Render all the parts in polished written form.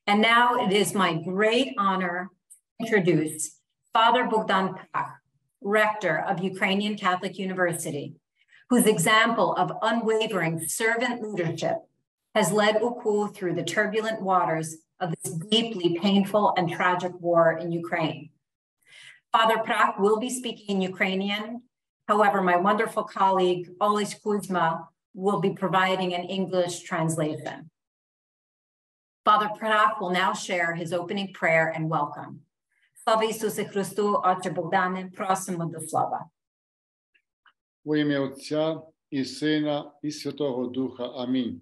And now it is my great honor to introduce Father Bogdan Prach, Rector of Ukrainian Catholic University, whose example of unwavering servant leadership has led UCU through the turbulent waters of this deeply painful and tragic war in Ukraine. Father Prach will be speaking in Ukrainian. However, my wonderful colleague, Oles Kuzma, will be providing an English translation. Father Prach will now share his opening prayer and welcome. Слава Ісусу Христу, Отче Богдане, просимо до слова. Во ім'я Отця і Сина, і Святого Духа. Амінь.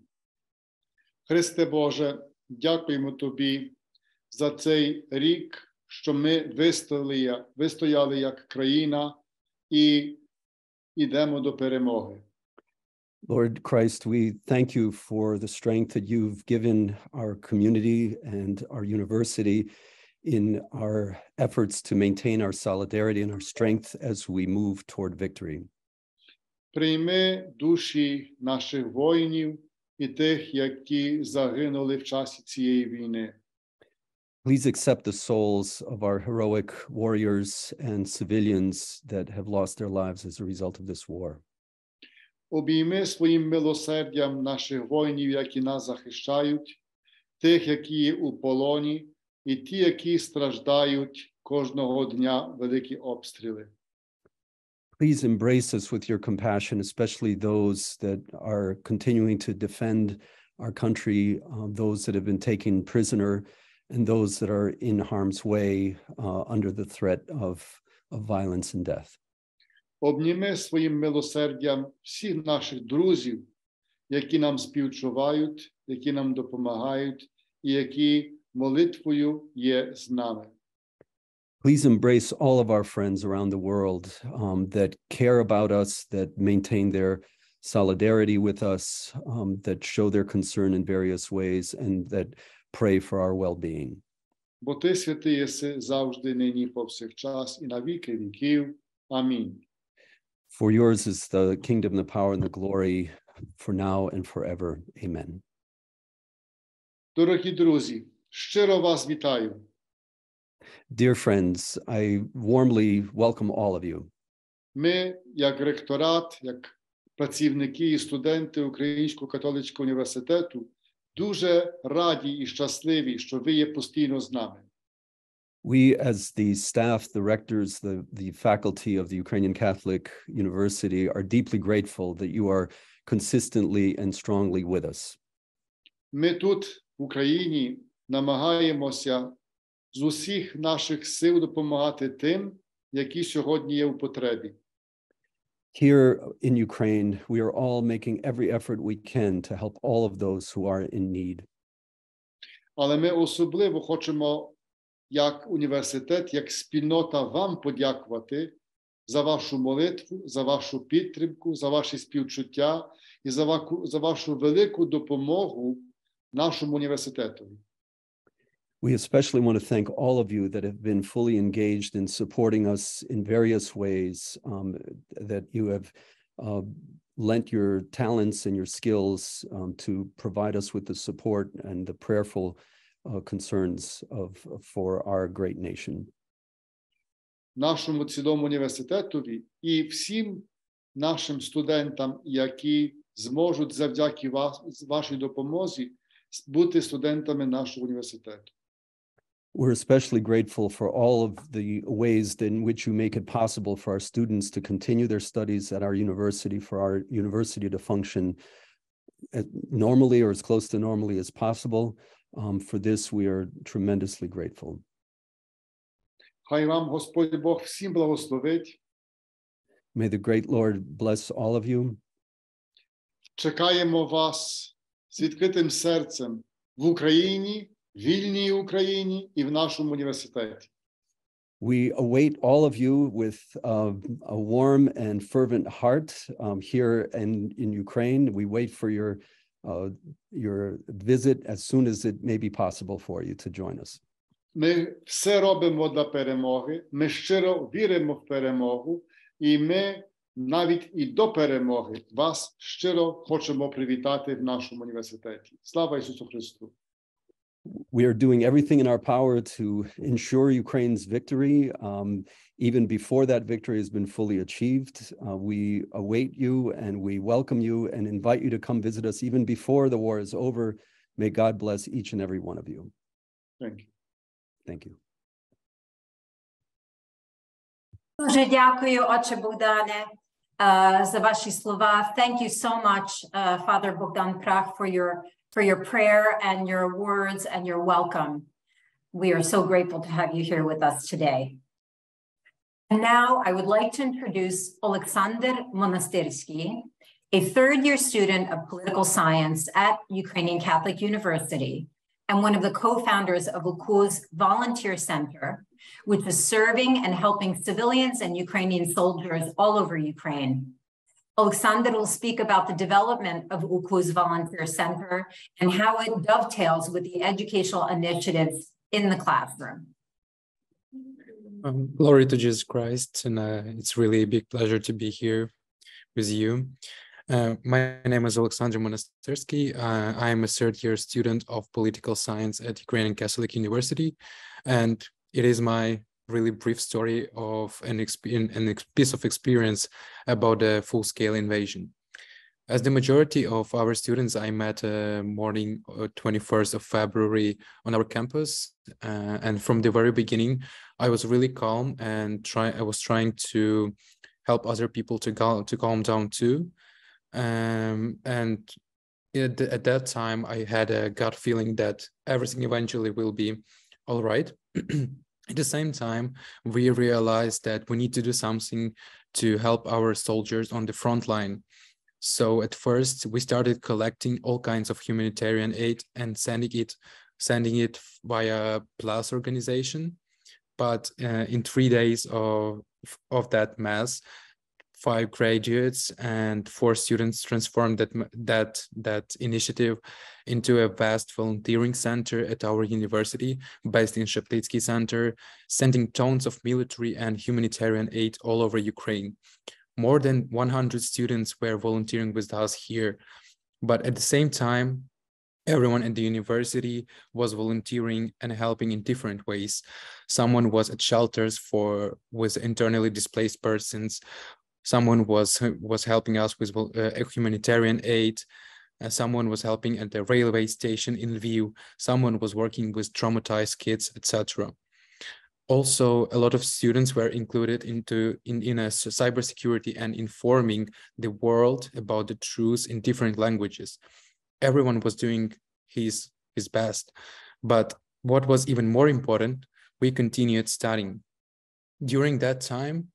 Христе Боже, дякуємо Тобі за цей рік, що ми вистояли як країна і йдемо до перемоги. Lord Christ, we thank you for the strength that you've given our community and our university in our efforts to maintain our solidarity and our strength as we move toward victory. Прийми душі наших воїнів і тих, які загинули в часі цієї війни. Please accept the souls of our heroic warriors and civilians that have lost their lives as a result of this war. Обійми своїм милосердям наших воїнів, які нас захищають, тих, які є у полоні, і ті, які страждають кожного дня великі обстріли. Please embrace us with your compassion, especially those that are continuing to defend our country, those that have been taken prisoner, and those that are in harm's way under the threat of violence and death. Обніми своїм милосердям всіх наших друзів, які нам співчувають, які нам допомагають, і які молитвою є з нами. Please embrace all of our friends around the world that care about us, that maintain their solidarity with us, that show their concern in various ways, and that pray for our well-being. Бо ти святий єси завжди, нині, повсякчас і на віки віків. Амінь. For yours is the kingdom, the power, and the glory, for now and forever. Amen. Дорогі друзі, щиро вас вітаю. Dear friends, I warmly welcome all of you. Ми, як ректорат, як працівники і студенти Українського католицького університету, дуже раді і щасливі, що ви є постійно з нами. We, as the staff, the rectors, the faculty of the Ukrainian Catholic University, are deeply grateful that you are consistently and strongly with us. Ми тут, в Україні, намагаємося з усіх наших сил допомагати тим, які сьогодні є в потребі. Here in Ukraine, we are all making every effort we can to help all of those who are in need. Але ми особливо хочемо, як університет, як спільнота, вам подякувати за вашу молитву, за вашу підтримку, за ваші співчуття і за вашу велику допомогу нашому університетові. We especially want to thank all of you that have been fully engaged in supporting us in various ways, that you have lent your talents and your skills to provide us with the support and the prayerful concerns for our great nation. Нашому цілому університетові і всім нашим студентам, які зможуть завдяки вашій допомозі бути студентами нашого університету. We're especially grateful for all of the ways in which you make it possible for our students to continue their studies at our university, for our university to function normally or as close to normally as possible. For this, we are tremendously grateful. Хай вам Господь Бог всім благословить. May the great Lord bless all of you. Чекаємо вас з відкритим серцем в Україні, вільній Україні і в нашому університеті. We await all of you with a warm and fervent heart here in Ukraine. We wait for your visit as soon as it may be possible for you to join us. Ми все робимо для перемоги, ми щиро віримо в перемогу, і ми навіть і до перемоги вас щиро хочемо привітати в нашому університеті. Слава Ісусу Христу! We are doing everything in our power to ensure Ukraine's victory. Even before that victory has been fully achieved, we await you and we welcome you and invite you to come visit us even before the war is over. May God bless each and every one of you. Thank you. Thank you. Дуже дякую, отче Богдане, за ваші слова. Thank you so much, Father Bogdan Prach, for your prayer and your words and your welcome. We are so grateful to have you here with us today. And now I would like to introduce Alexander Monastyrsky, a third-year student of political science at Ukrainian Catholic University and one of the co-founders of UCU's Volunteer Center, which is serving and helping civilians and Ukrainian soldiers all over Ukraine. Alexander will speak about the development of UCU's Volunteer Center and how it dovetails with the educational initiatives in the classroom. Glory to Jesus Christ, and it's really a big pleasure to be here with you. My name is Alexander Monastyrsky. I am a third-year student of political science at Ukrainian Catholic University, and it is my really brief story of a piece of experience about a full-scale invasion. As the majority of our students, I met morning 21st of February on our campus, and from the very beginning, I was really calm and I was trying to help other people to calm down too. And at that time, I had a gut feeling that everything eventually will be all right. At the same time, we realized that we need to do something to help our soldiers on the front line. So at first, we started collecting all kinds of humanitarian aid and sending it via PLUS organization. But in 3 days of that mass, 5 graduates and 4 students transformed that initiative into a vast volunteering center at our university based in Sheplitsky Center, sending tons of military and humanitarian aid all over Ukraine. More than 100 students were volunteering with us here, but at the same time, everyone at the university was volunteering and helping in different ways. Someone was at shelters with internally displaced persons. Someone was helping us with humanitarian aid. Someone was helping at the railway station in Lviv. Someone was working with traumatized kids, etc. Also, a lot of students were included in cybersecurity and informing the world about the truth in different languages. Everyone was doing his best. But what was even more important, we continued studying. During that time,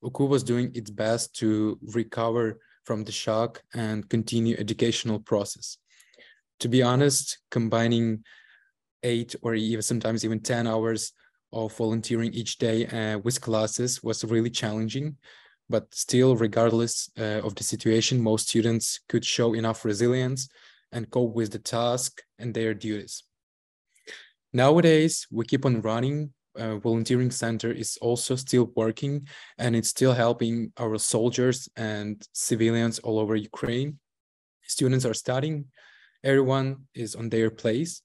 UCU was doing its best to recover from the shock and continue educational process. To be honest, combining 8 or even sometimes even 10 hours of volunteering each day with classes was really challenging, but still, regardless of the situation, most students could show enough resilience and cope with the task and their duties. Nowadays, we keep on running. Volunteering center is also still working, and it's still helping our soldiers and civilians all over Ukraine. Students are studying. Everyone is on their place.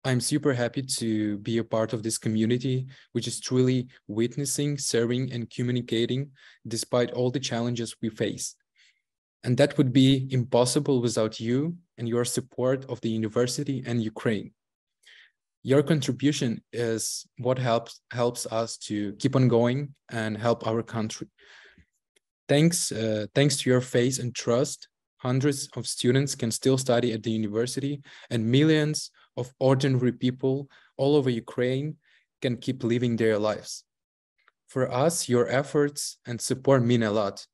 I'm super happy to be a part of this community, which is truly witnessing, serving, and communicating despite all the challenges we face. And that would be impossible without you and your support of the university and Ukraine. Your contribution is what helps us to keep on going and help our country. Thanks to your faith and trust, hundreds of students can still study at the university, and millions of ordinary people all over Ukraine can keep living their lives. For us, your efforts and support mean a lot,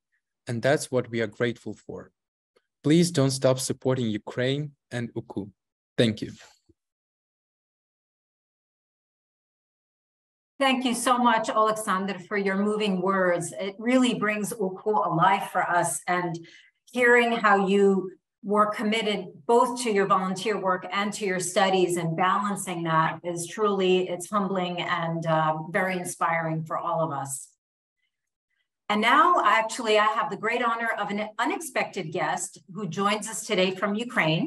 and that's what we are grateful for. Please don't stop supporting Ukraine and UCU. Thank you. Thank you so much, Alexander, for your moving words. It really brings UCU alive for us, and hearing how you were committed both to your volunteer work and to your studies, and balancing that is truly, it's humbling and very inspiring for all of us. And now, actually, I have the great honor of an unexpected guest who joins us today from Ukraine.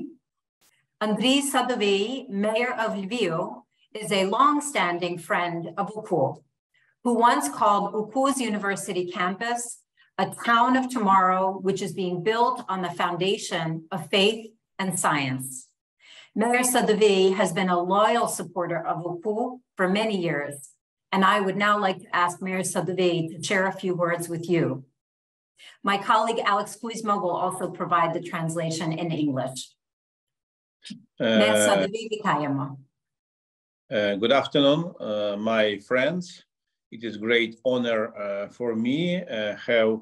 Andriy Sadovey, mayor of Lviv, is a long-standing friend of UCU, who once called UCU's university campus a town of tomorrow, which is being built on the foundation of faith and science. Mayor Sadovey has been a loyal supporter of UCU for many years, and I would now like to ask Mayor Sadovey to share a few words with you. My colleague Alex Kuzma will also provide the translation in English. Mayor Sadovey, вітаємо. Good afternoon, my friends. It is great honor for me have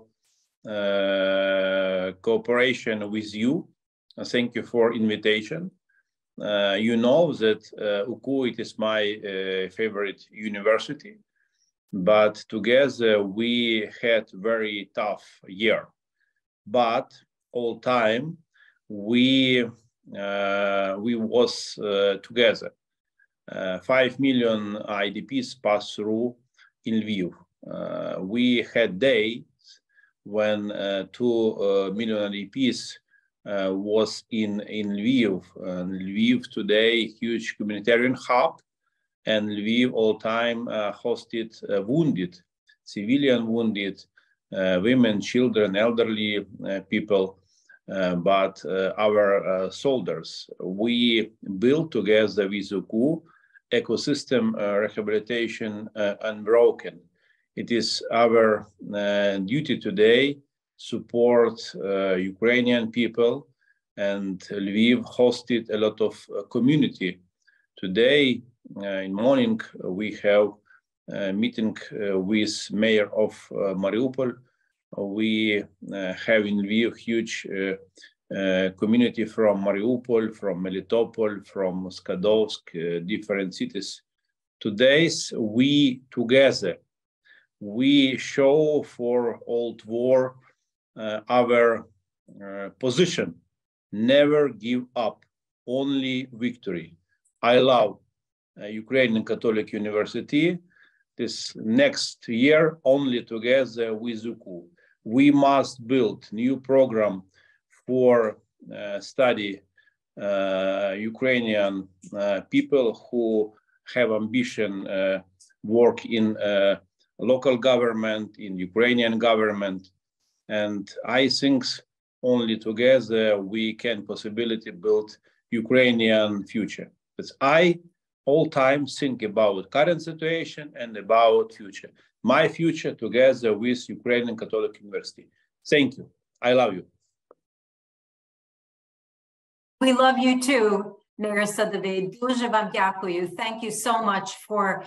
cooperation with you. Thank you for invitation. You know that UCU, it is my favorite university, but together we had very tough year. But all time we was together. 5 million IDPs passed through in Lviv. We had days when 2 million IDPs was in Lviv. Lviv today, huge humanitarian hub, and Lviv all time hosted wounded, civilian wounded, women, children, elderly people, but our soldiers. We built together with UCU ecosystem rehabilitation unbroken. It is our duty today support Ukrainian people, and Lviv hosted a lot of community. Today in morning we have a meeting with mayor of Mariupol. We have in Lviv huge community from Mariupol, from Melitopol, from Skadovsk, different cities. Today we together, we show for old war our position, never give up, only victory. I love Ukrainian Catholic University. This next year, only together with UCU. We must build new program for study Ukrainian people who have ambition work in local government, in Ukrainian government. And I think only together we can possibility build Ukrainian future. But I all time think about current situation and about future. My future together with Ukrainian Catholic University. Thank you. I love you. We love you too, Mayor Sadovey. Дуже вам дякую. Thank you so much for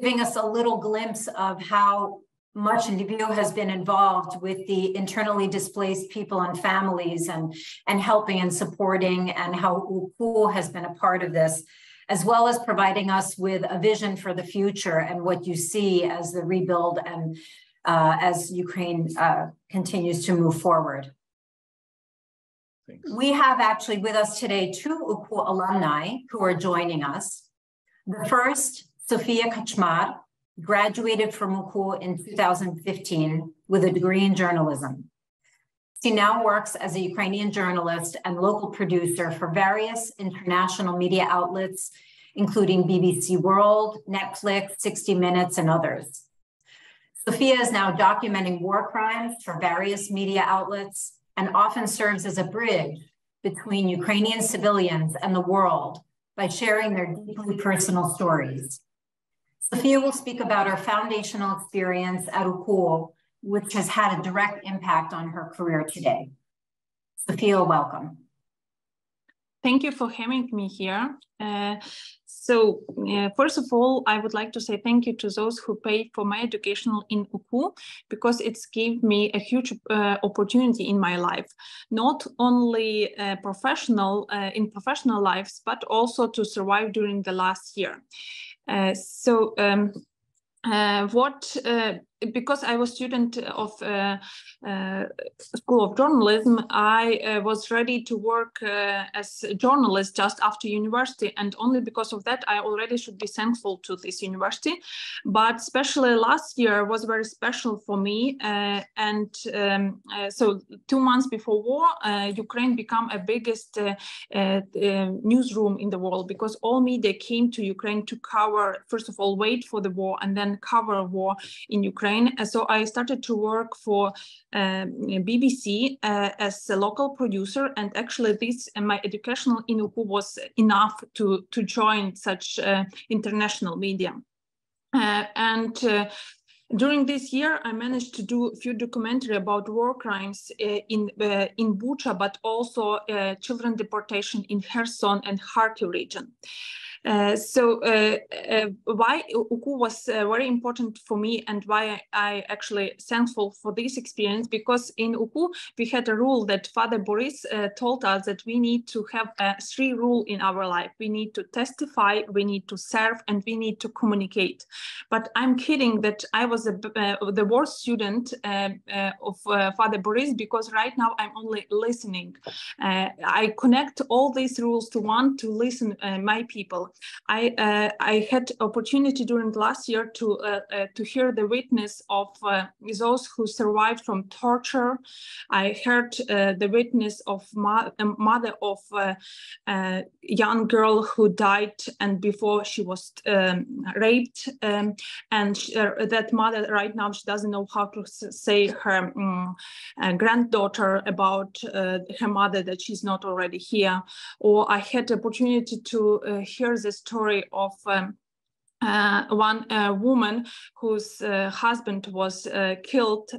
giving us a little glimpse of how much Lviv has been involved with the internally displaced people and families and helping and supporting, and how UCU has been a part of this, as well as providing us with a vision for the future and what you see as the rebuild and as Ukraine continues to move forward. Thanks. We have actually with us today 2 UCU alumni who are joining us. The first, Sofia Kaczmar, graduated from UCU in 2015 with a degree in journalism. She now works as a Ukrainian journalist and local producer for various international media outlets, including BBC World, Netflix, 60 Minutes, and others. Sofia is now documenting war crimes for various media outlets and often serves as a bridge between Ukrainian civilians and the world by sharing their deeply personal stories. Sofia will speak about her foundational experience at UCU, which has had a direct impact on her career today. Sofia, welcome. Thank you for having me here. First of all, I would like to say thank you to those who paid for my education in UCU, because it's gave me a huge opportunity in my life, not only in professional lives, but also to survive during the last year. because I was student of School of Journalism, I was ready to work as a journalist just after university, and only because of that I already should be thankful to this university. But especially last year was very special for me, so 2 months before war, Ukraine became a biggest newsroom in the world, because all media came to Ukraine to cover, first of all, wait for the war and then cover war in Ukraine. So I started to work for BBC as a local producer, and actually this my educational in UKU was enough to join such international media. During this year, I managed to do a few documentaries about war crimes in Bucha, but also children deportation in Kherson and Kharkiv region. Why UKU was very important for me, and why I actually thankful for this experience, because in UKU we had a rule that Father Boris told us that we need to have 3 rules in our life. We need to testify, we need to serve, and we need to communicate. But I'm kidding that I was the worst student of Father Boris, because right now I'm only listening. I connect all these rules to one, to listen my people. I had opportunity during last year to hear the witness of those who survived from torture. I heard the witness of mother of a young girl who died, and before she was raped, and that mother right now, she doesn't know how to say her granddaughter about her mother, that she's not already here. Or I had the opportunity to hear the story of one woman whose husband was killed,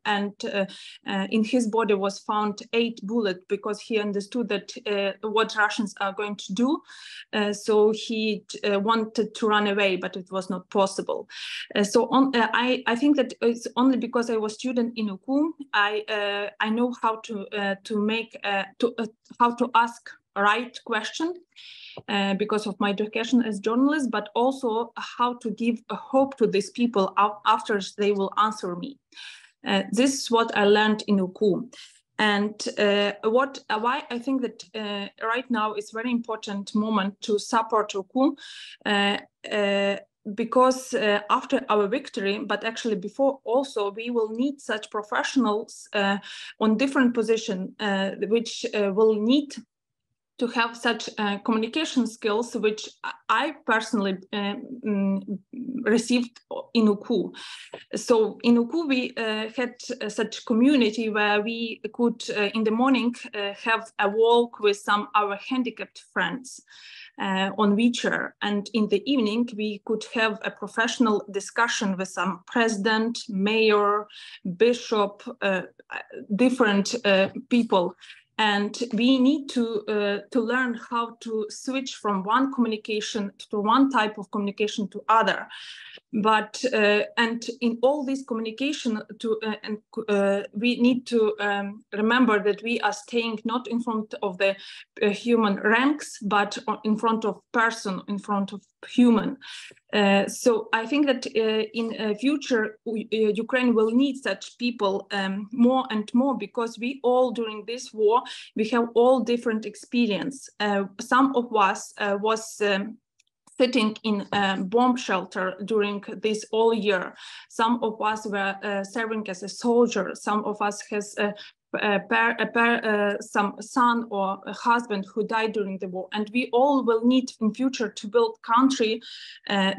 and in his body was found 8 bullets, because he understood that what Russians are going to do. So he wanted to run away, but it was not possible. I think that it's only because I was student in UKU, I know how how to ask right question, because of my education as journalist, but also how to give a hope to these people after they will answer me. This is what I learned in UKU. And why I think that right now is very important moment to support UKU, because after our victory, but actually before also, we will need such professionals on different positions, which will need to have such communication skills, which I personally received in UKU. So in UKU, we had such community where we could, in the morning, have a walk with some our handicapped friends on wheelchair, and in the evening we could have a professional discussion with some president, mayor, bishop, different people. And we need to learn how to switch from one communication to one type of communication to other. But and in all this communication, we need to remember that we are staying not in front of the human ranks, but in front of person, in front of human. So I think that in future, Ukraine will need such people more and more, because we all during this war, we have all different experience. Some of us was sitting in a bomb shelter during this all year. Some of us were serving as a soldier. Some of us has some son or a husband who died during the war, and we all will need in future to build country,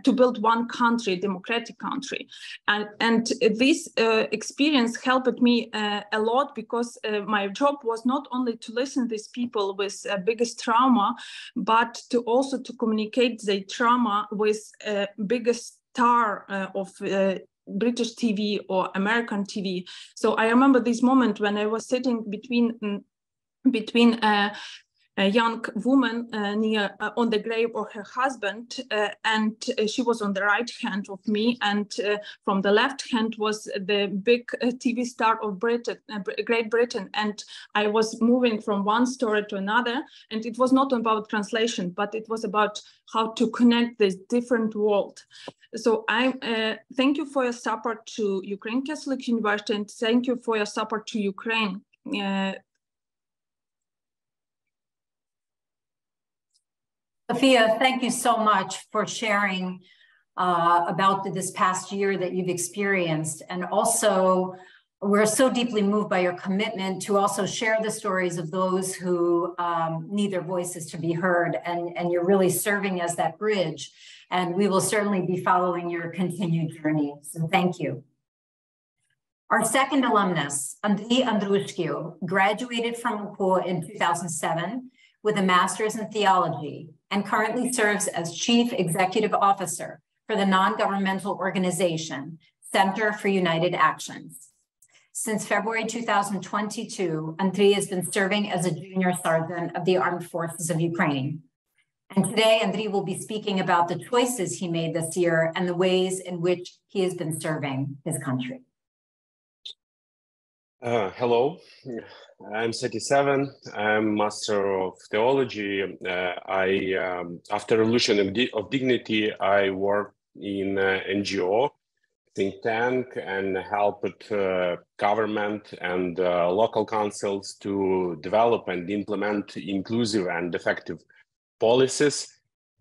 to build one country, democratic country, and this experience helped me a lot, because my job was not only to listen to these people with biggest trauma, but to also to communicate the trauma with biggest star of British TV or American TV. So I remember this moment when I was sitting between a young woman near on the grave of her husband, and she was on the right hand of me, and from the left hand was the big TV star of Britain, Great Britain, and I was moving from one story to another, and it was not about translation, but it was about how to connect this different world. So I thank you for your support to Ukraine Catholic University, and thank you for your support to Ukraine. Sophia, thank you so much for sharing about this past year that you've experienced. And also, we're so deeply moved by your commitment to also share the stories of those who need their voices to be heard. And you're really serving as that bridge. And we will certainly be following your continued journey. So thank you. Our second alumnus, Andriy Andrushkiu, graduated from UCU in 2007 with a master's in theology and currently serves as Chief Executive Officer for the non-governmental organization Center for United Actions. Since February 2022, Andriy has been serving as a junior sergeant of the Armed Forces of Ukraine. And today, Andriy will be speaking about the choices he made this year and the ways in which he has been serving his country. Hello, I'm 37. I'm Master of Theology. After Revolution of Dignity, I worked in NGO, think tank, and helped government and local councils to develop and implement inclusive and effective policies.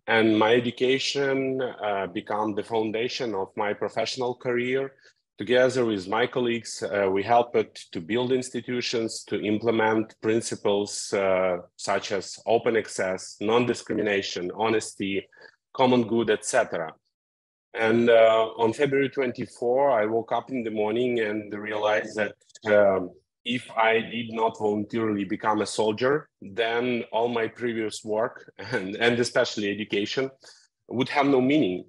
And my education became the foundation of my professional career. Together with my colleagues, we helped to build institutions to implement principles such as open access, non-discrimination, honesty, common good, etc. And on February 24, I woke up in the morning and realized that if I did not voluntarily become a soldier, then all my previous work and especially education would have no meaning.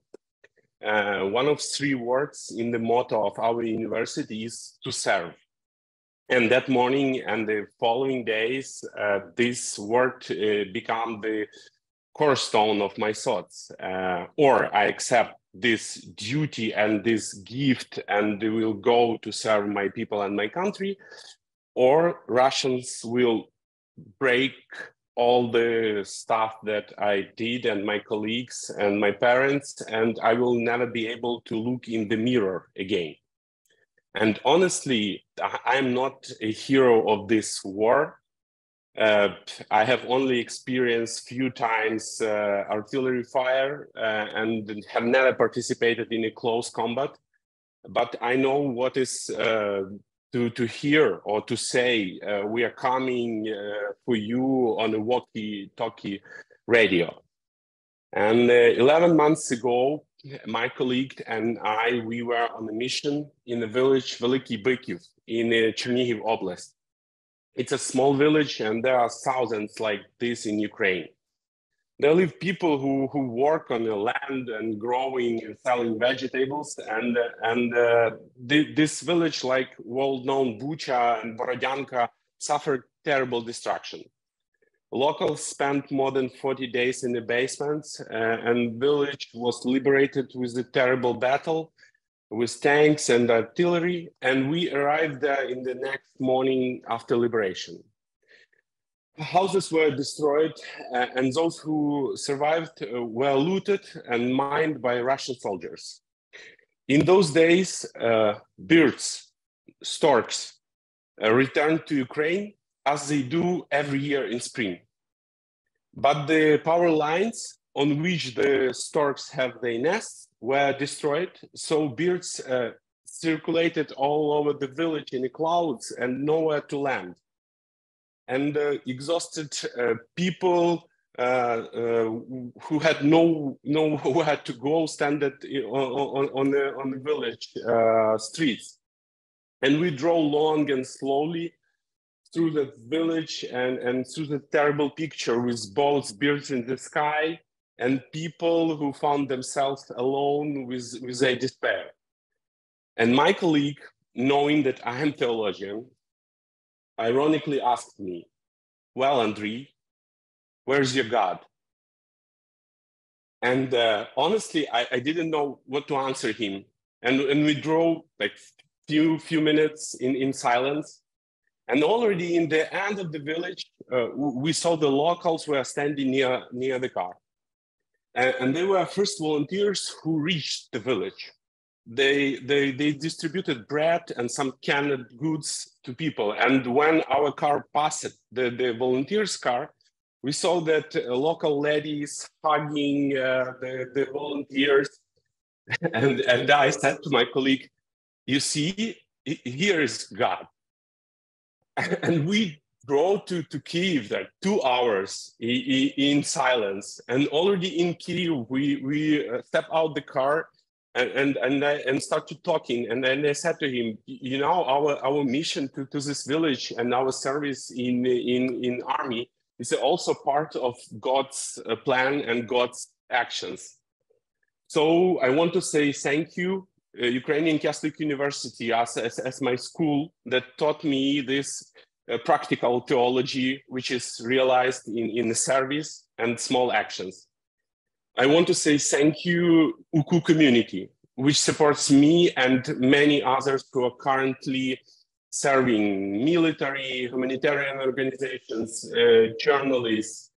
One of 3 words in the motto of our university is to serve. And that morning and the following days, this word became the cornerstone of my thoughts. Or I accept this duty and this gift and will go to serve my people and my country, or Russians will break all the stuff that I did and my colleagues and my parents, and I will never be able to look in the mirror again. And honestly, I'm not a hero of this war. I have only experienced few times artillery fire and have never participated in a close combat. But I know what is to hear or to say, we are coming for you on a walkie-talkie radio. And 11 months ago, my colleague and I, we were on a mission in the village Veliki Bykiv in Chernihiv Oblast. It's a small village and there are thousands like this in Ukraine. There live people who work on the land and growing and selling vegetables. And this village, like well-known Bucha and Borodyanka, suffered terrible destruction. Locals spent more than 40 days in the basements, and village was liberated with a terrible battle with tanks and artillery. And we arrived there in the next morning after liberation. Houses were destroyed, and those who survived were looted and mined by Russian soldiers. In those days, birds, storks, returned to Ukraine as they do every year in spring. But the power lines on which the storks have their nests were destroyed, so birds circulated all over the village in the clouds and nowhere to land. And exhausted people who had nowhere to go stand on the village streets. And we drove long and slowly through the village and through the terrible picture with both birds in the sky and people who found themselves alone with their despair. And my colleague, knowing that I am theologian, ironically asked me, well, Andriy, where's your God? And honestly, I didn't know what to answer him. And we drove like few minutes in silence. And already in the end of the village, we saw the locals were standing near the car. And they were first volunteers who reached the village. They distributed bread and some canned goods to people. And when our car passed the volunteers' car, we saw that local ladies hugging the volunteers. And I said to my colleague, you see, here is God. And we drove to Kyiv, like 2 hours in silence. And already in Kyiv, we stepped out the car and started talking. And then I said to him, you know, our mission to this village and our service in army is also part of God's plan and God's actions. So I want to say thank you, Ukrainian Catholic University as my school that taught me this practical theology, which is realized in the service and small actions. I want to say thank you, UCU community, which supports me and many others who are currently serving military, humanitarian organizations, journalists.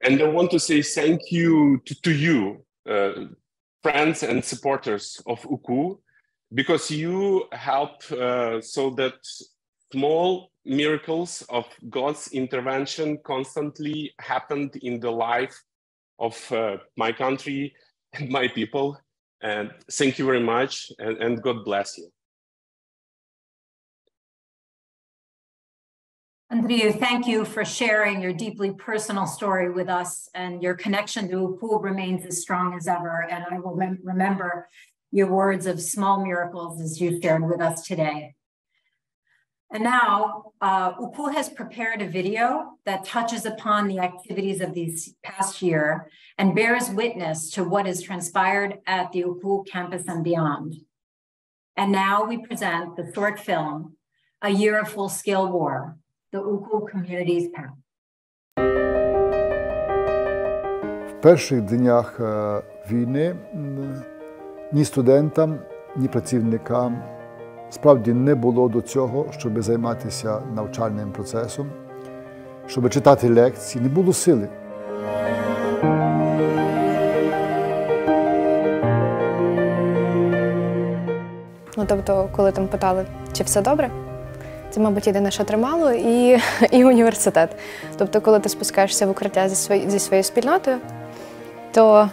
And I want to say thank you to you, friends and supporters of UCU, because you help so that small miracles of God's intervention constantly happened in the life of my country and my people. And thank you very much, and God bless you. Andriu, thank you for sharing your deeply personal story with us, and your connection to UCU remains as strong as ever. And I will remember your words of small miracles as you shared with us today. And now, UCU has prepared a video that touches upon the activities of this past year and bears witness to what has transpired at the UCU campus and beyond. And now we present the short film, A Year of Full-Scale War, the UCU Community's Path. В перших днях війни ні студентам, ні працівникам справді не було до цього, щоб займатися навчальним процесом, щоб читати лекції, не було сили. Ну, тобто, коли там питали, чи все добре, це, мабуть, єдине, що тримало, і університет. Тобто, коли ти спускаєшся в укриття зі своєю спільнотою, то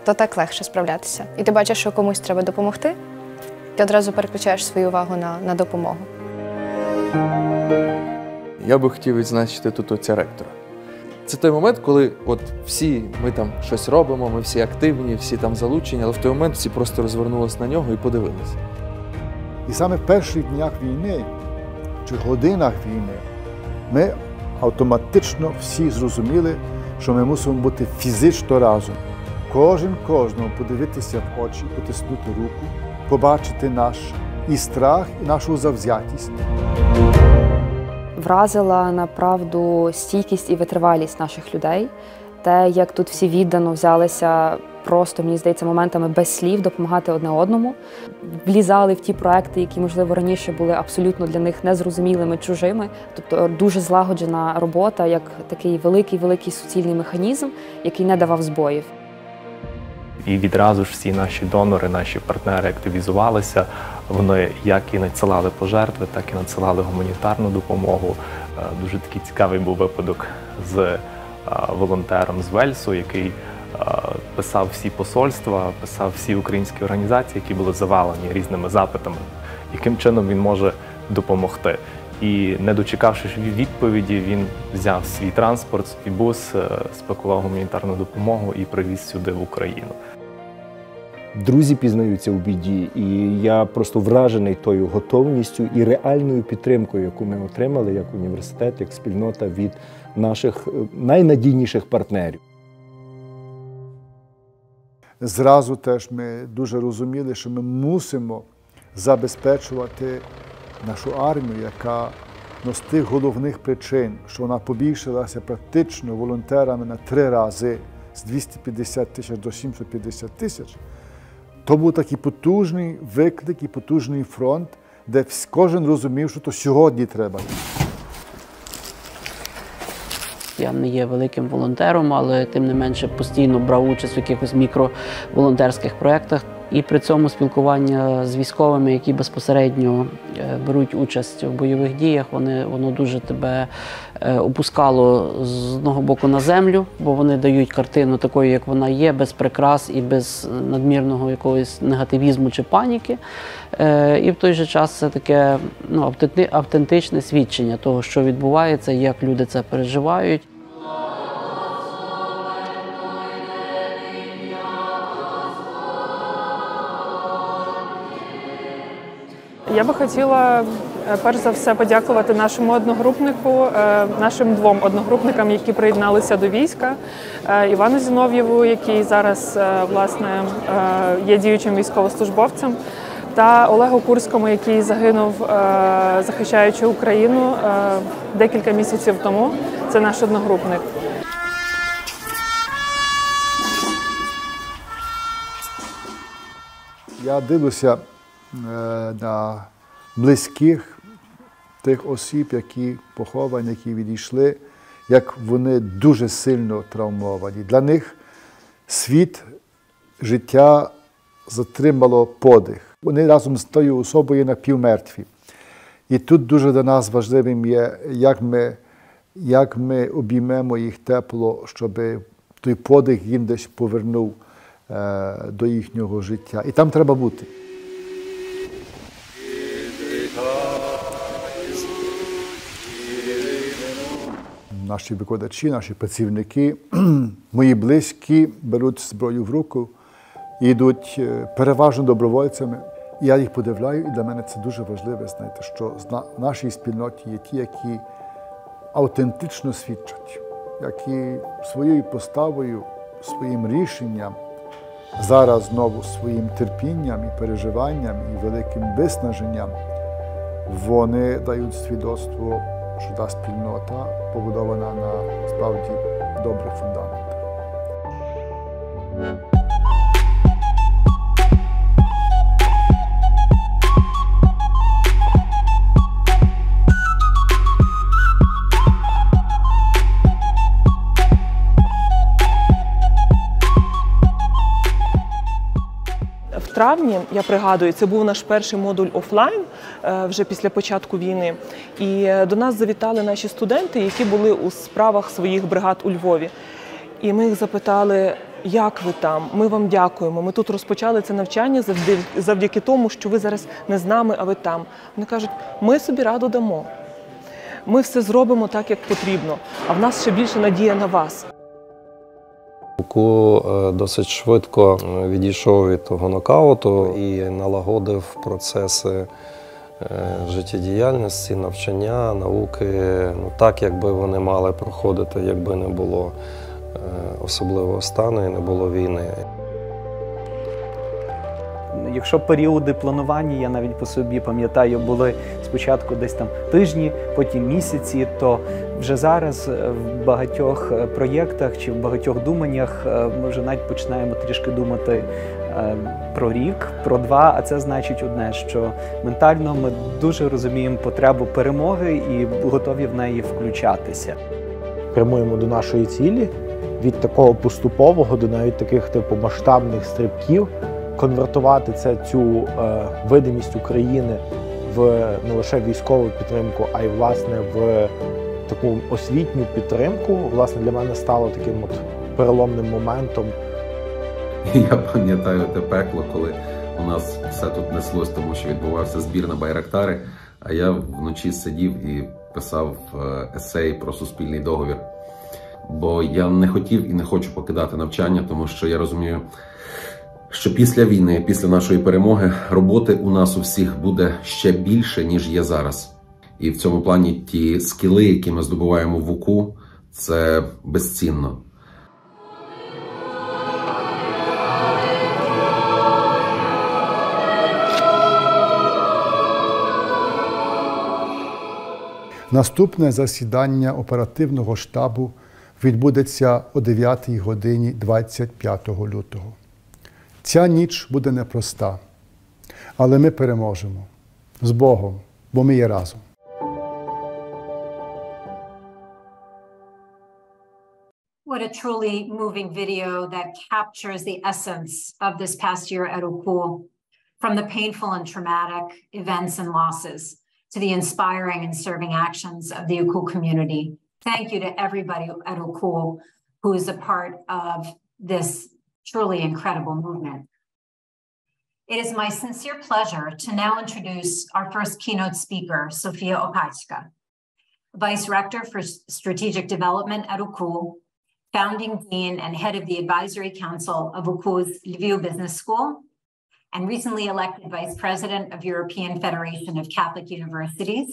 так легше справлятися. І ти бачиш, що комусь треба допомогти, ти одразу переключаєш свою увагу на допомогу. Я би хотів відзначити тут отця ректора. Це той момент, коли от всі ми там щось робимо, ми всі активні, всі там залучені, але в той момент всі просто розвернулися на нього і подивилися. І саме в перших днях війни, чи годинах війни, ми автоматично всі зрозуміли, що ми мусимо бути фізично разом. Кожен кожному подивитися в очі, потиснути руку, побачити наш і страх, і нашу завзятість. Вразила, направду, стійкість і витривалість наших людей. Те, як тут всі віддано взялися просто, мені здається, моментами без слів допомагати одне одному. Влізали в ті проекти, які, можливо, раніше були абсолютно для них незрозумілими, чужими. Тобто дуже злагоджена робота, як такий великий суцільний механізм, який не давав збоїв. І відразу ж всі наші донори, наші партнери активізувалися. Вони як і надсилали пожертви, так і надсилали гуманітарну допомогу. Дуже такий цікавий був випадок з волонтером з Вельсу, який писав всі посольства, писав всі українські організації, які були завалені різними запитами, яким чином він може допомогти. І не дочекавшись відповіді, він взяв свій транспорт, свій бус, спакував гуманітарну допомогу і привіз сюди, в Україну. Друзі пізнаються у біді, і я просто вражений тою готовністю і реальною підтримкою, яку ми отримали як університет, як спільнота від наших найнадійніших партнерів. Зразу теж ми дуже розуміли, що ми мусимо забезпечувати нашу армію, яка але з тих головних причин, що вона побільшилася практично волонтерами на 3 рази, з 250 тисяч до 750 тисяч, то був такий потужний виклик і потужний фронт, де кожен розумів, що то сьогодні треба. Я не є великим волонтером, але тим не менше постійно брав участь в якихось мікроволонтерських проєктах. І при цьому спілкування з військовими, які безпосередньо беруть участь в бойових діях, воно дуже тебе опускало з одного боку на землю, бо вони дають картину такою, як вона є, без прикрас і без надмірного якогось негативізму чи паніки. І в той же час це таке автентичне свідчення того, що відбувається, як люди це переживають. Я би хотіла, перш за все, подякувати нашому одногрупнику, нашим 2 одногрупникам, які приєдналися до війська, Івану Зінов'єву, який зараз, власне, є діючим військовослужбовцем, та Олегу Курському, який загинув, захищаючи Україну декілька місяців тому. Це наш одногрупник. Я дивлюся на близьких тих осіб, які поховані, які відійшли, як вони дуже сильно травмовані. Для них світ, життя затримало подих. Вони разом з тою особою напівмертві. І тут дуже для нас важливим є, як ми обіймемо їх тепло, щоб той подих їм десь повернув до їхнього життя. І там треба бути. Наші викладачі, наші працівники, мої близькі беруть зброю в руку і йдуть переважно добровольцями. Я їх подивляю, і для мене це дуже важливо, знаєте, що в нашій спільноті є ті, які автентично свідчать, які своєю поставою, своїм рішенням, зараз знову своїм терпінням і переживанням і великим виснаженням, вони дають свідоцтво, що та спільнота побудована на справді добрих фундаментах. В травні, я пригадую, це був наш перший модуль офлайн, вже після початку війни. І до нас завітали наші студенти, які були у справах своїх бригад у Львові. І ми їх запитали, як ви там? Ми вам дякуємо. Ми тут розпочали це навчання завдяки тому, що ви зараз не з нами, а ви там. Вони кажуть, ми собі раду дамо. Ми все зробимо так, як потрібно, а в нас ще більше надія на вас. УКУ досить швидко відійшов від того нокауту і налагодив процеси життєдіяльності, навчання, науки, так, якби вони мали проходити, якби не було особливого стану і не було війни. Якщо періоди планування, я навіть по собі пам'ятаю, були спочатку десь там тижні, потім місяці, то вже зараз в багатьох проєктах чи в багатьох думаннях ми вже навіть починаємо трішки думати про рік, про 2, а це значить одне, що ментально ми дуже розуміємо потребу перемоги і готові в неї включатися. Прямуємо до нашої цілі від такого поступового до навіть таких типу масштабних стрибків, конвертувати цю видимість України в не лише військову підтримку, а й, власне, в таку освітню підтримку, власне, для мене стало таким от переломним моментом. Я пам'ятаю те пекло, коли у нас все тут неслось, тому що відбувався збір на байрактари, а я вночі сидів і писав есей про суспільний договір. Бо я не хотів і не хочу покидати навчання, тому що я розумію, що після війни, після нашої перемоги, роботи у нас у всіх буде ще більше, ніж є зараз. І в цьому плані ті скіли, які ми здобуваємо в УКУ, це безцінно. Наступне засідання оперативного штабу відбудеться о 9 годині 25 лютого. Ця ніч буде непроста, але ми переможемо. З Богом, бо ми є разом. What a truly moving video that captures the essence of this past year at UCU, from the painful and traumatic events and losses to the inspiring and serving actions of the UCU community. Thank you to everybody at UCU who is a part of this truly incredible movement. It is my sincere pleasure to now introduce our first keynote speaker, Sofia Opatska, Vice Rector for Strategic Development at UCU, Founding Dean and Head of the Advisory Council of UCU's Lviv Business School, and recently elected Vice President of European Federation of Catholic Universities,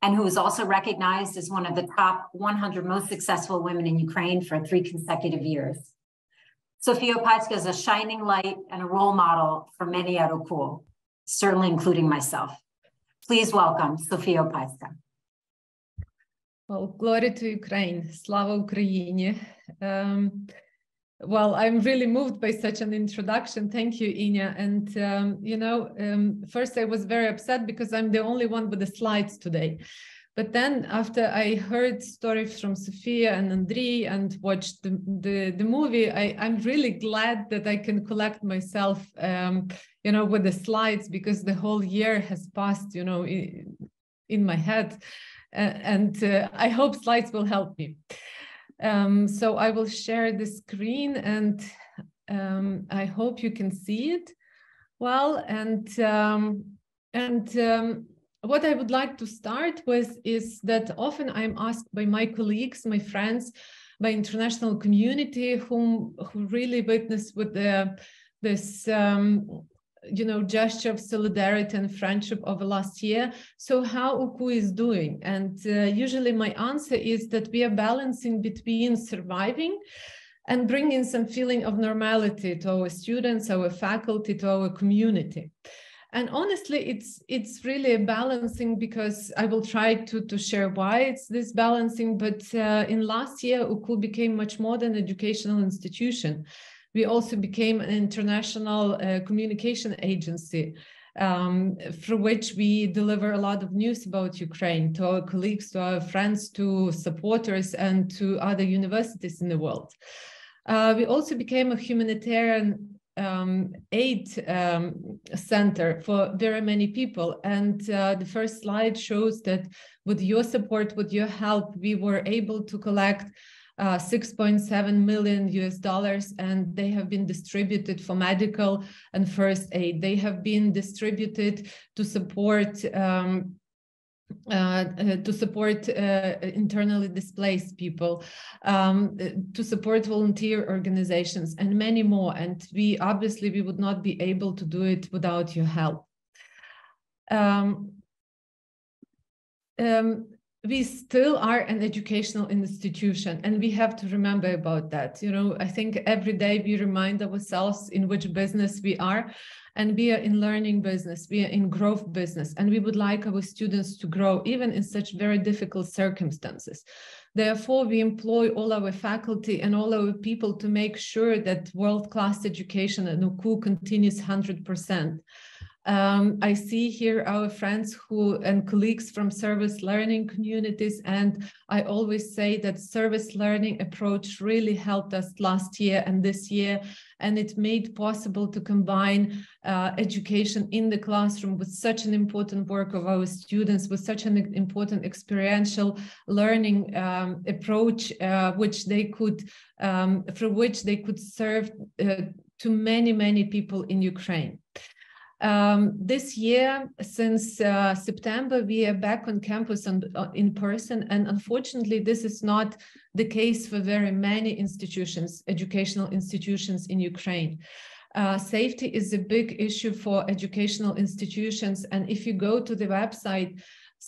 and who is also recognized as one of the top 100 most successful women in Ukraine for 3 consecutive years. Sofia Opatska is a shining light and a role model for many at UCU, certainly including myself. Please welcome Sofia Opatska. Well, glory to Ukraine. Slava Ukraini. Well, I'm really moved by such an introduction. Thank you, Inya. And, first I was very upset because I'm the only one with the slides today. But then after I heard stories from Sofia and Andriy and watched the movie, I'm really glad that I can collect myself, with the slides, because the whole year has passed, in my head. And I hope slides will help me. So I will share the screen, and I hope you can see it well. And what I would like to start with is that often I'm asked by my colleagues, my friends, by international community who really witness with this gesture of solidarity and friendship over last year. So how UCU is doing? And usually my answer is that we are balancing between surviving and bringing some feeling of normality to our students, our faculty, to our community. And honestly, it's really a balancing, because I will try to share why it's this balancing. But in last year, UCU became much more than an educational institution. We also became an international communication agency, through which we deliver a lot of news about Ukraine to our colleagues, to our friends, to supporters, and to other universities in the world. We also became a humanitarian aid center for very many people. And the first slide shows that with your support, with your help, we were able to collect $6.7 million, and they have been distributed for medical and first aid. They have been distributed to support internally displaced people, to support volunteer organizations, and many more. And we would not be able to do it without your help. We still are an educational institution, and we have to remember about that. I think every day we remind ourselves in which business we are, and we are in learning business, we are in growth business, and we would like our students to grow even in such very difficult circumstances. Therefore, we employ all our faculty and all our people to make sure that world-class education at UCU continues 100%. I see here our friends and colleagues from service learning communities, and I always say that service learning approach really helped us last year and this year, and it made possible to combine education in the classroom with such an important work of our students, with such an important experiential learning approach, through which they could serve to many people in Ukraine. This year, since September, we are back on campus and in person, and unfortunately, this is not the case for very many institutions, educational institutions in Ukraine. Safety is a big issue for educational institutions, and if you go to the website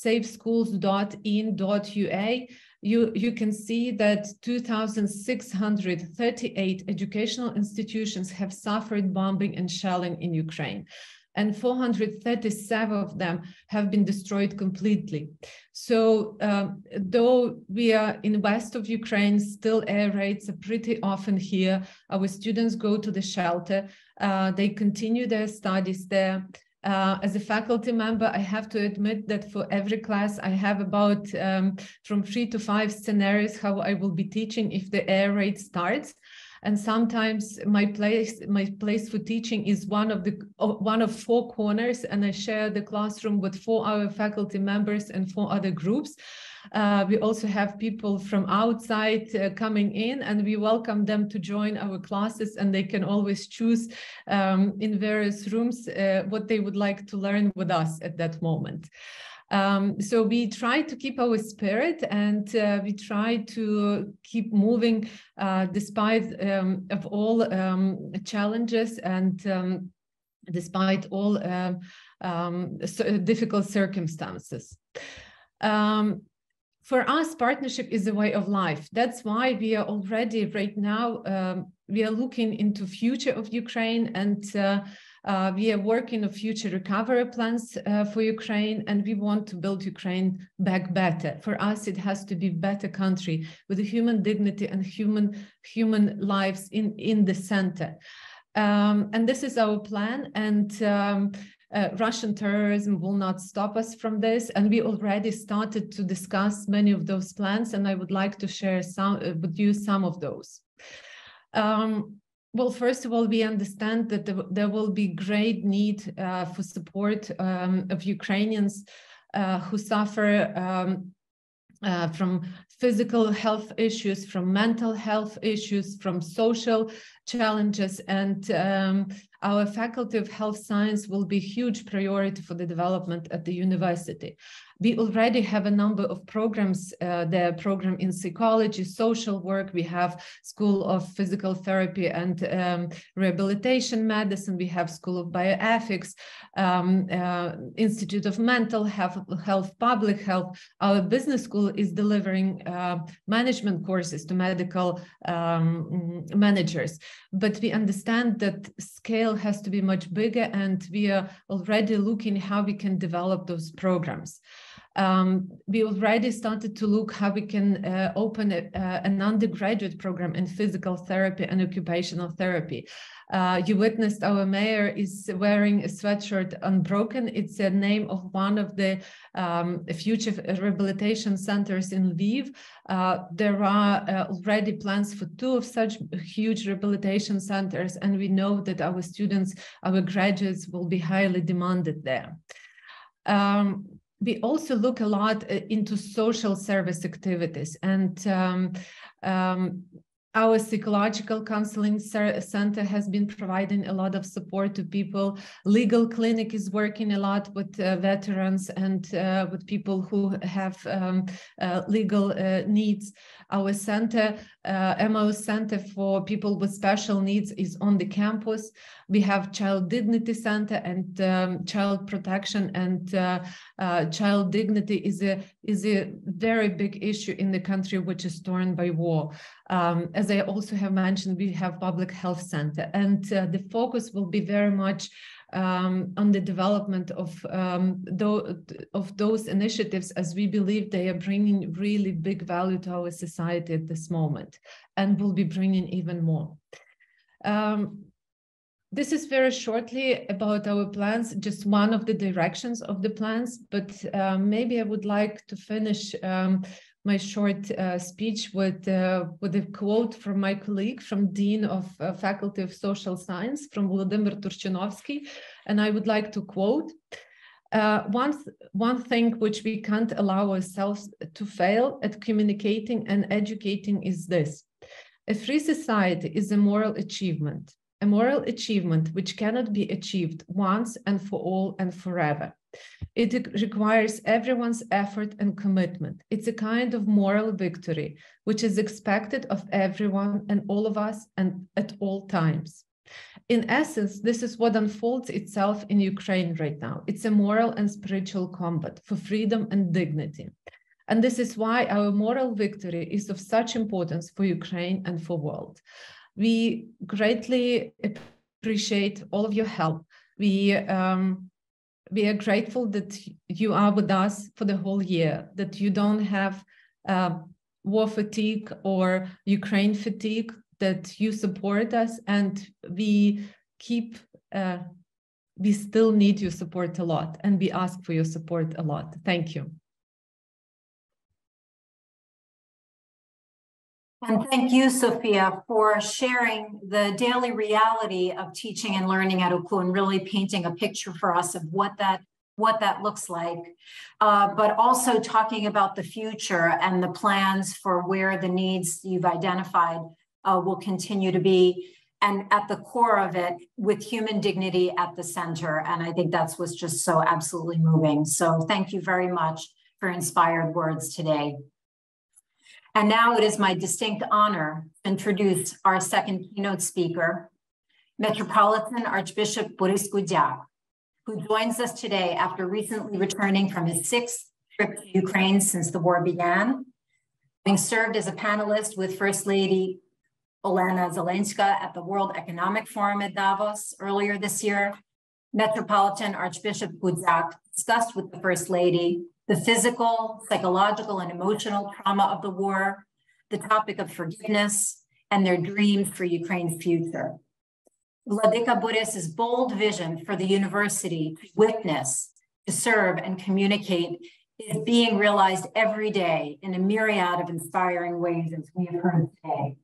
safeschools.in.ua, you can see that 2,638 educational institutions have suffered bombing and shelling in Ukraine. and 437 of them have been destroyed completely. So though we are in the west of Ukraine, still air raids are pretty often here. Our students go to the shelter. They continue their studies there. As a faculty member, I have to admit that for every class, I have about from 3 to 5 scenarios how I will be teaching if the air raid starts. And sometimes my place for teaching is one of 4 corners, and I share the classroom with 4 other faculty members and 4 other groups. We also have people from outside coming in, and we welcome them to join our classes, and they can always choose in various rooms what they would like to learn with us at that moment. So we try to keep our spirit, and we try to keep moving despite of all challenges and despite all difficult circumstances. For us, partnership is a way of life. That's why we are already right now, we are looking into future of Ukraine, and we are working on future recovery plans for Ukraine, and we want to build Ukraine back better. For us, it has to be a better country with human dignity and human lives in the center. And this is our plan, and Russian terrorism will not stop us from this, and we already started to discuss many of those plans, and I would like to share with you some of those. Well, first of all, we understand that there will be great need for support of Ukrainians who suffer from physical health issues, from mental health issues, from social challenges, and our Faculty of Health Science will be a huge priority for the development at the university. We already have a number of programs, the program in psychology, social work, we have School of Physical Therapy and Rehabilitation Medicine, we have School of Bioethics, Institute of Mental Health, Public Health. Our business school is delivering management courses to medical managers, but we understand that scale has to be much bigger, and we are already looking how we can develop those programs. We already started to look how we can open an undergraduate program in physical therapy and occupational therapy. You witnessed our mayor is wearing a sweatshirt Unbroken. It's a name of one of the future rehabilitation centers in Lviv. There are already plans for 2 of such huge rehabilitation centers, and we know that our students, our graduates will be highly demanded there. We also look a lot into social service activities, and our psychological counseling center has been providing a lot of support to people. Legal clinic is working a lot with veterans and with people who have legal needs. Our center, MO Center for People with Special Needs, is on the campus. We have Child Dignity Center, and child protection and child dignity is a very big issue in the country which is torn by war. As I also have mentioned, we have Public Health Center, and the focus will be very much on the development of those initiatives, as we believe they are bringing really big value to our society at this moment, and will be bringing even more. This is very shortly about our plans, just one of the directions of the plans, but maybe I would like to finish my short speech with a quote from my colleague, from Dean of Faculty of Social Science, from Vladimir Turchinovsky, and I would like to quote, one thing which we can't allow ourselves to fail at communicating and educating is this: a free society is a moral achievement which cannot be achieved once and for all and forever. It requires everyone's effort and commitment. It's a kind of moral victory, which is expected of everyone and all of us and at all times. In essence, this is what unfolds itself in Ukraine right now. It's a moral and spiritual combat for freedom and dignity. And this is why our moral victory is of such importance for Ukraine and for the world. We greatly appreciate all of your help. We are grateful that you are with us for the whole year, that you don't have war fatigue or Ukraine fatigue, that you support us, and we still need your support a lot, and we ask for your support a lot. Thank you. And thank you, Sophia, for sharing the daily reality of teaching and learning at UKU and really painting a picture for us of what that looks like, but also talking about the future and the plans for where the needs you've identified will continue to be, and at the core of it, with human dignity at the center. And I think that's what's just so absolutely moving. So thank you very much for inspired words today. And now it is my distinct honor to introduce our second keynote speaker, Metropolitan Archbishop Boris Gudyak, who joins us today after recently returning from his 6th trip to Ukraine since the war began, having served as a panelist with First Lady Olena Zelenska at the World Economic Forum at Davos earlier this year. Metropolitan Archbishop Gudyak discussed with the First Lady the physical, psychological, and emotional trauma of the war, the topic of forgiveness, and their dreams for Ukraine's future. Vladika Boris's bold vision for the university to witness, to serve, and communicate is being realized every day in a myriad of inspiring ways, as we have heard today.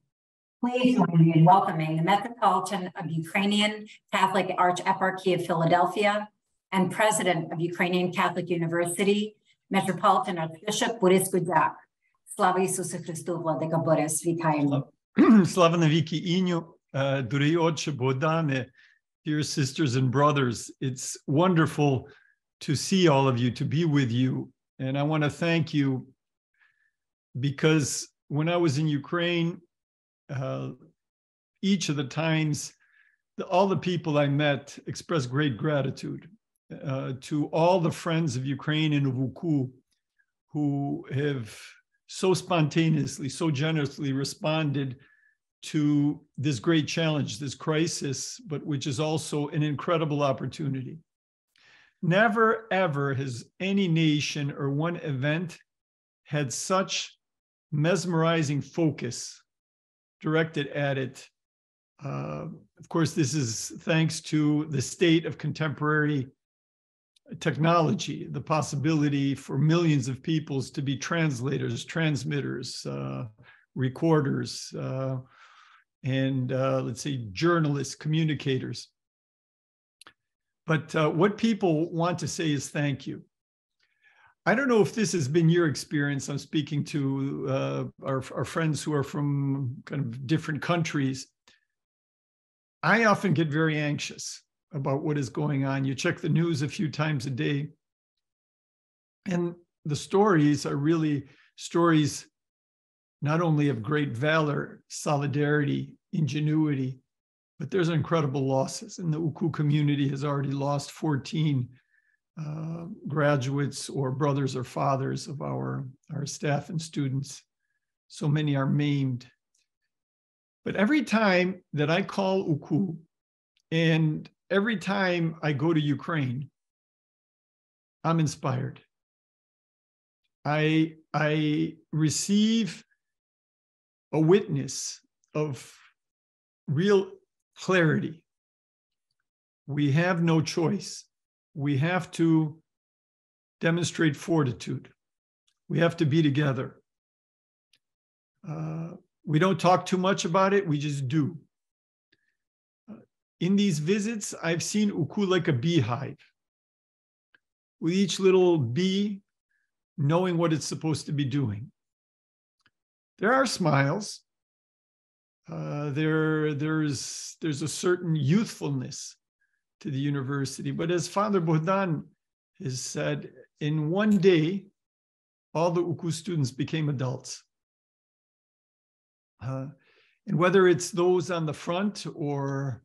Please join me in welcoming the Metropolitan of Ukrainian Catholic Archeparchy of Philadelphia and President of Ukrainian Catholic University, Metropolitan Archbishop Boris Gudyak. Слава Ісусу Христу, Владика Борис, вітаємо. Slava навіки Іню, дорогі отче Богдане, dear sisters and brothers, it's wonderful to see all of you, to be with you. And I want to thank you because when I was in Ukraine, each of the times, all the people I met expressed great gratitude to all the friends of Ukraine and of UKU who have so spontaneously, so generously responded to this great challenge, this crisis, but which is also an incredible opportunity. Never, ever has any nation or one event had such mesmerizing focus directed at it. Of course, this is thanks to the state of contemporary technology, the possibility for millions of peoples to be translators, transmitters, recorders, and let's say journalists, communicators. But what people want to say is thank you. I don't know if this has been your experience. I'm speaking to our friends who are from kind of different countries. I often get very anxious about what is going on. You check the news a few times a day, and the stories are really stories not only of great valor, solidarity, ingenuity, but there's incredible losses. And the UKU community has already lost 14 graduates or brothers or fathers of our staff and students. So many are maimed. But every time that I call UKU, and every time I go to Ukraine, I'm inspired. I receive a witness of real clarity. We have no choice. We have to demonstrate fortitude. We have to be together. We don't talk too much about it, we just do. In these visits, I've seen UKU like a beehive, with each little bee knowing what it's supposed to be doing. There are smiles. There's a certain youthfulness to the university. But as Father Bogdan has said, in one day, all the UKU students became adults. And whether it's those on the front or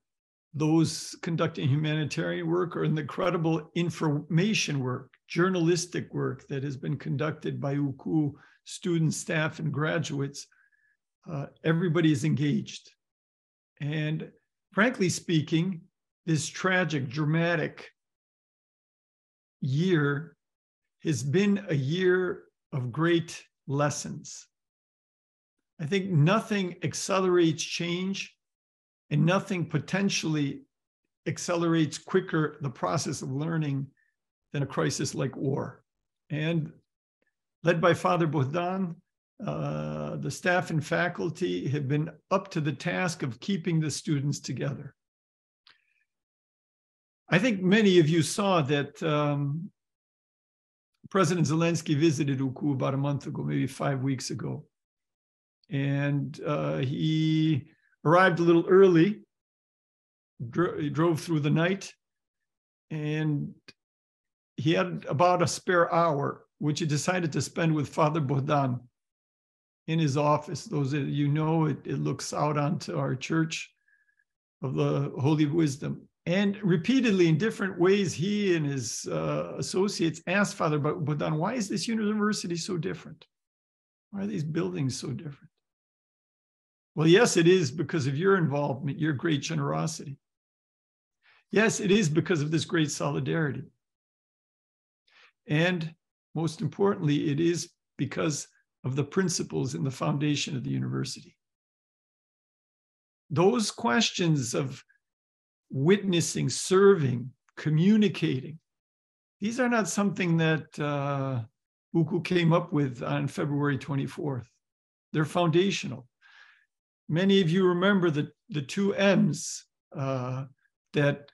those conducting humanitarian work or the incredible information work, journalistic work that has been conducted by UKU students, staff, and graduates, everybody is engaged. And frankly speaking, this tragic, dramatic year has been a year of great lessons. I think nothing accelerates change and nothing potentially accelerates quicker the process of learning than a crisis like war. And led by Father Bogdan, the staff and faculty have been up to the task of keeping the students together. I think many of you saw that President Zelensky visited UKU about a month ago, maybe 5 weeks ago. And he arrived a little early, drove through the night, and he had about a spare hour, which he decided to spend with Father Bogdan in his office. Those of you know, it looks out onto our Church of the Holy Wisdom. And repeatedly, in different ways, he and his associates asked Father Bogdan, why is this university so different? Why are these buildings so different? Well, yes, it is because of your involvement, your great generosity. Yes, it is because of this great solidarity. And most importantly, it is because of the principles in the foundation of the university. Those questions of witnessing, serving, communicating, these are not something that UKU came up with on February 24th. They're foundational. Many of you remember the two M's that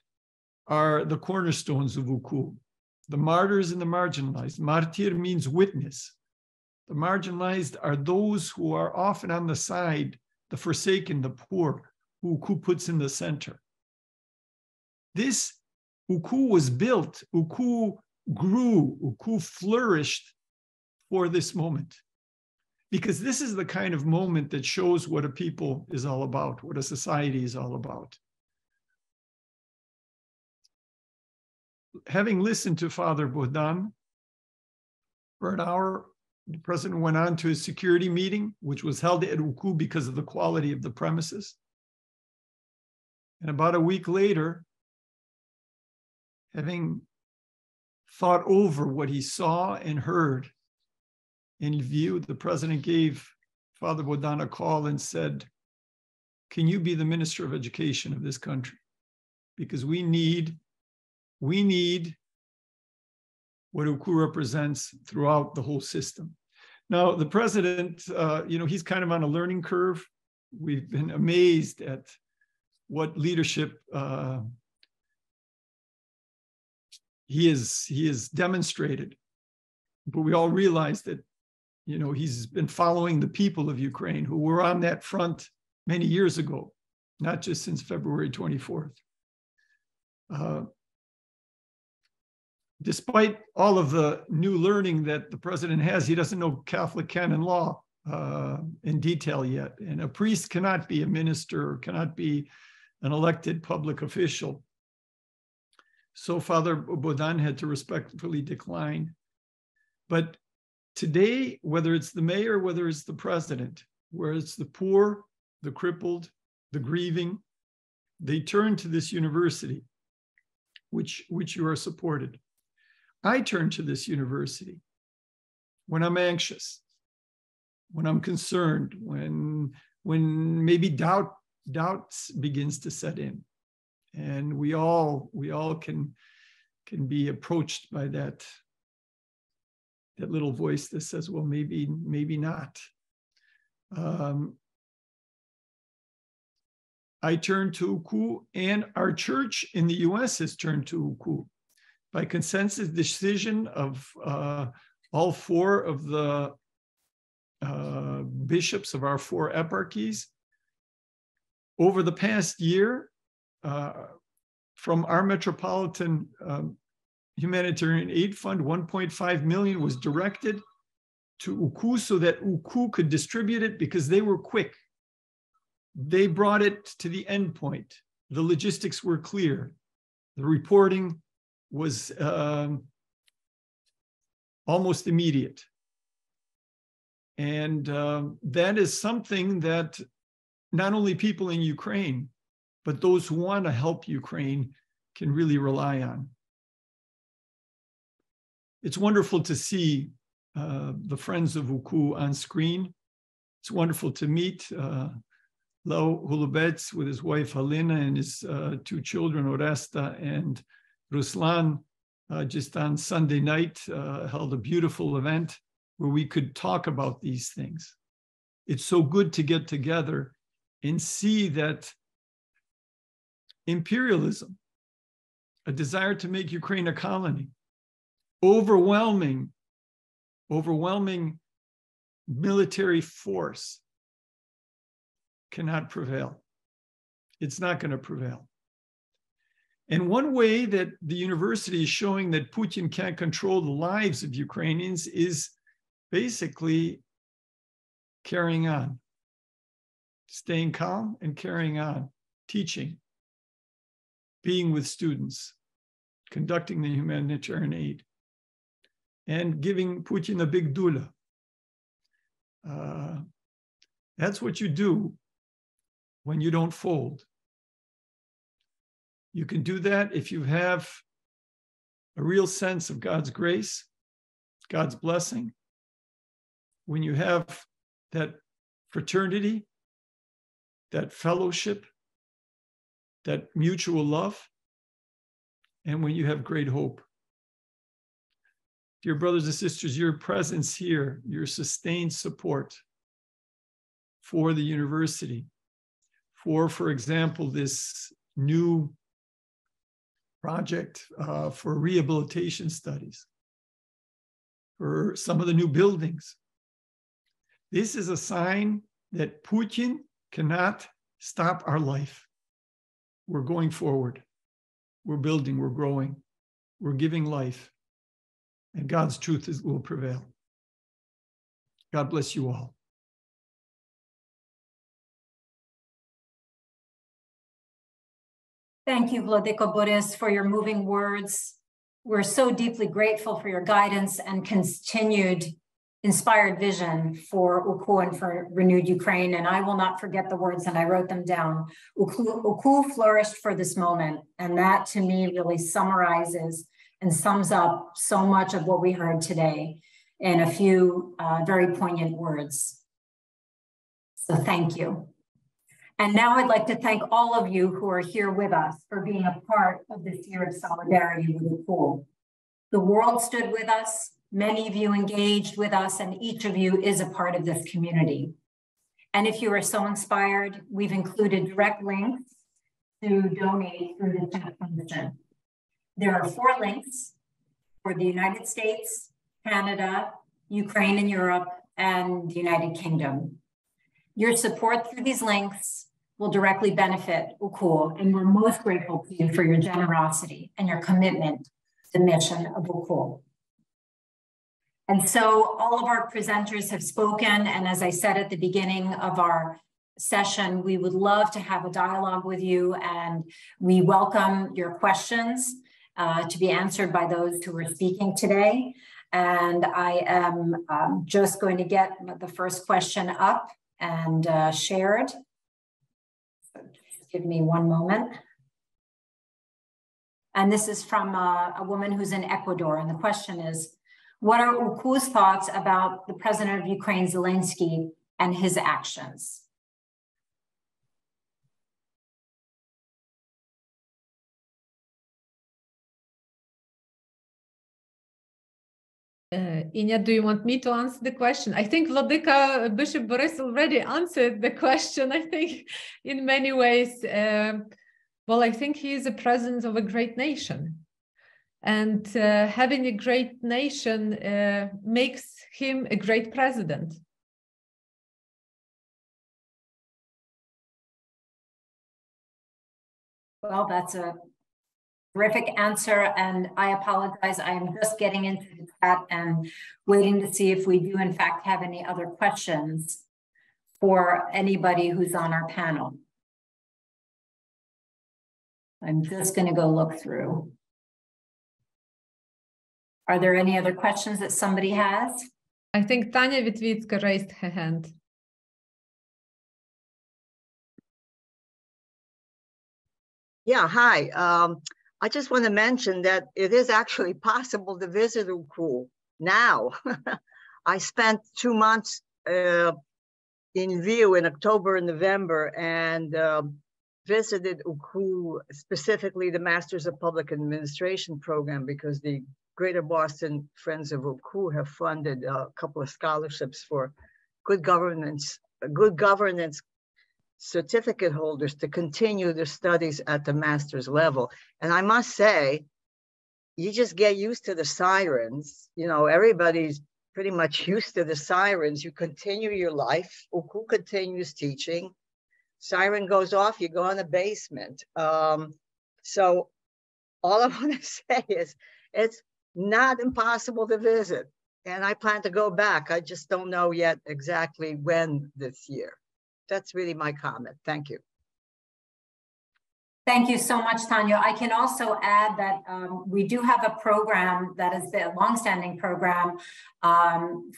are the cornerstones of UKU, the martyrs and the marginalized. Martyr means witness. The marginalized are those who are often on the side, the forsaken, the poor, who UKU puts in the center. This UKU was built, UKU grew, UKU flourished for this moment. Because this is the kind of moment that shows what a people is all about, what a society is all about. Having listened to Father Bogdan for an hour, the president went on to his security meeting, which was held at UKU because of the quality of the premises. And about a week later, having thought over what he saw and heard in Lviv, the president gave Father Bogdan a call and said, can you be the Minister of Education of this country? Because we need what UKU represents throughout the whole system. Now, the president, he's kind of on a learning curve. We've been amazed at what leadership he has demonstrated. But we all realize that, he's been following the people of Ukraine who were on that front many years ago, not just since February 24th. Despite all of the new learning that the president has, he doesn't know Catholic canon law in detail yet. And a priest cannot be a minister, cannot be an elected public official. So Father Bogdan had to respectfully decline. But today, whether it's the mayor, whether it's the president, whether it's the poor, the crippled, the grieving, they turn to this university, which you are supported. I turn to this university when I'm anxious, when I'm concerned, when maybe doubt begins to set in. And we all can be approached by that little voice that says, well, maybe not. I turn to UKU, and our church in the US has turned to UKU. By consensus decision of all four of the bishops of our four eparchies, over the past year, from our Metropolitan Humanitarian Aid Fund, 1.5 million was directed to UKU so that UKU could distribute it because they were quick. They brought it to the end point. The logistics were clear. The reporting was almost immediate. And that is something that not only people in Ukraine, but those who want to help Ukraine can really rely on. It's wonderful to see the friends of UKU on screen. It's wonderful to meet Lau Hulubets with his wife Halina and his two children, Oresta and Ruslan. Just on Sunday night, held a beautiful event where we could talk about these things. It's so good to get together and see that imperialism, a desire to make Ukraine a colony, overwhelming military force cannot prevail. It's not going to prevail. And one way that the university is showing that Putin can't control the lives of Ukrainians is basically carrying on, staying calm and carrying on, teaching, being with students, conducting the humanitarian aid, and giving Putin a big dula. That's what you do when you don't fold. You can do that if you have a real sense of God's grace, God's blessing, when you have that fraternity, that fellowship, that mutual love, and when you have great hope. Dear brothers and sisters, your presence here, your sustained support for the university, for example, this new project for rehabilitation studies, for some of the new buildings. This is a sign that Putin cannot stop our life. We're going forward. We're building, we're growing, we're giving life, and God's truth will prevail. God bless you all. Thank you, Vladiko Boris, for your moving words. We're so deeply grateful for your guidance and continued inspired vision for UKU and for renewed Ukraine. And I will not forget the words, and I wrote them down. UKU flourished for this moment. And that to me really summarizes and sums up so much of what we heard today in a few very poignant words. So thank you. And now I'd like to thank all of you who are here with us for being a part of this year of solidarity with UKU. The world stood with us, many of you engaged with us, and each of you is a part of this community. And if you are so inspired, we've included direct links to donate through the chat function. There are 4 links for the United States, Canada, Ukraine and Europe, and the United Kingdom. Your support through these links will directly benefit UKU, and we're most grateful to you for your generosity and your commitment to the mission of UKU. And so all of our presenters have spoken, and as I said at the beginning of our session, we would love to have a dialogue with you, and we welcome your questions to be answered by those who are speaking today. And I am just going to get the first question up and shared. So just give me one moment. And this is from a woman who's in Ecuador. And the question is, what are UKU's thoughts about the president of Ukraine, Zelensky, and his actions? Inya, do you want me to answer the question? I think Vladika Bishop Boris already answered the question, I think, in many ways. Well, I think he is a president of a great nation. And having a great nation makes him a great president. Well, that's a terrific answer, and I apologize. I am just getting into the chat and waiting to see if we do in fact have any other questions for anybody who's on our panel. I'm just going to go look through. Are there any other questions that somebody has? I think Tanya Vitvitska raised her hand. Yeah, hi. I just want to mention that it is actually possible to visit UCU now. I spent 2 months in Rio in October and November and visited UCU, specifically the Masters of Public Administration program, because the Greater Boston Friends of UCU have funded a couple of scholarships for good governance certificate holders to continue their studies at the master's level. And I must say, you just get used to the sirens. You know, everybody's pretty much used to the sirens. You continue your life. UCU continues teaching. Siren goes off, you go in the basement. So all I want to say is it's not impossible to visit. And I plan to go back. I just don't know yet exactly when this year. That's really my comment. Thank you. Thank you so much, Tanya. I can also add that we do have a program that is the longstanding program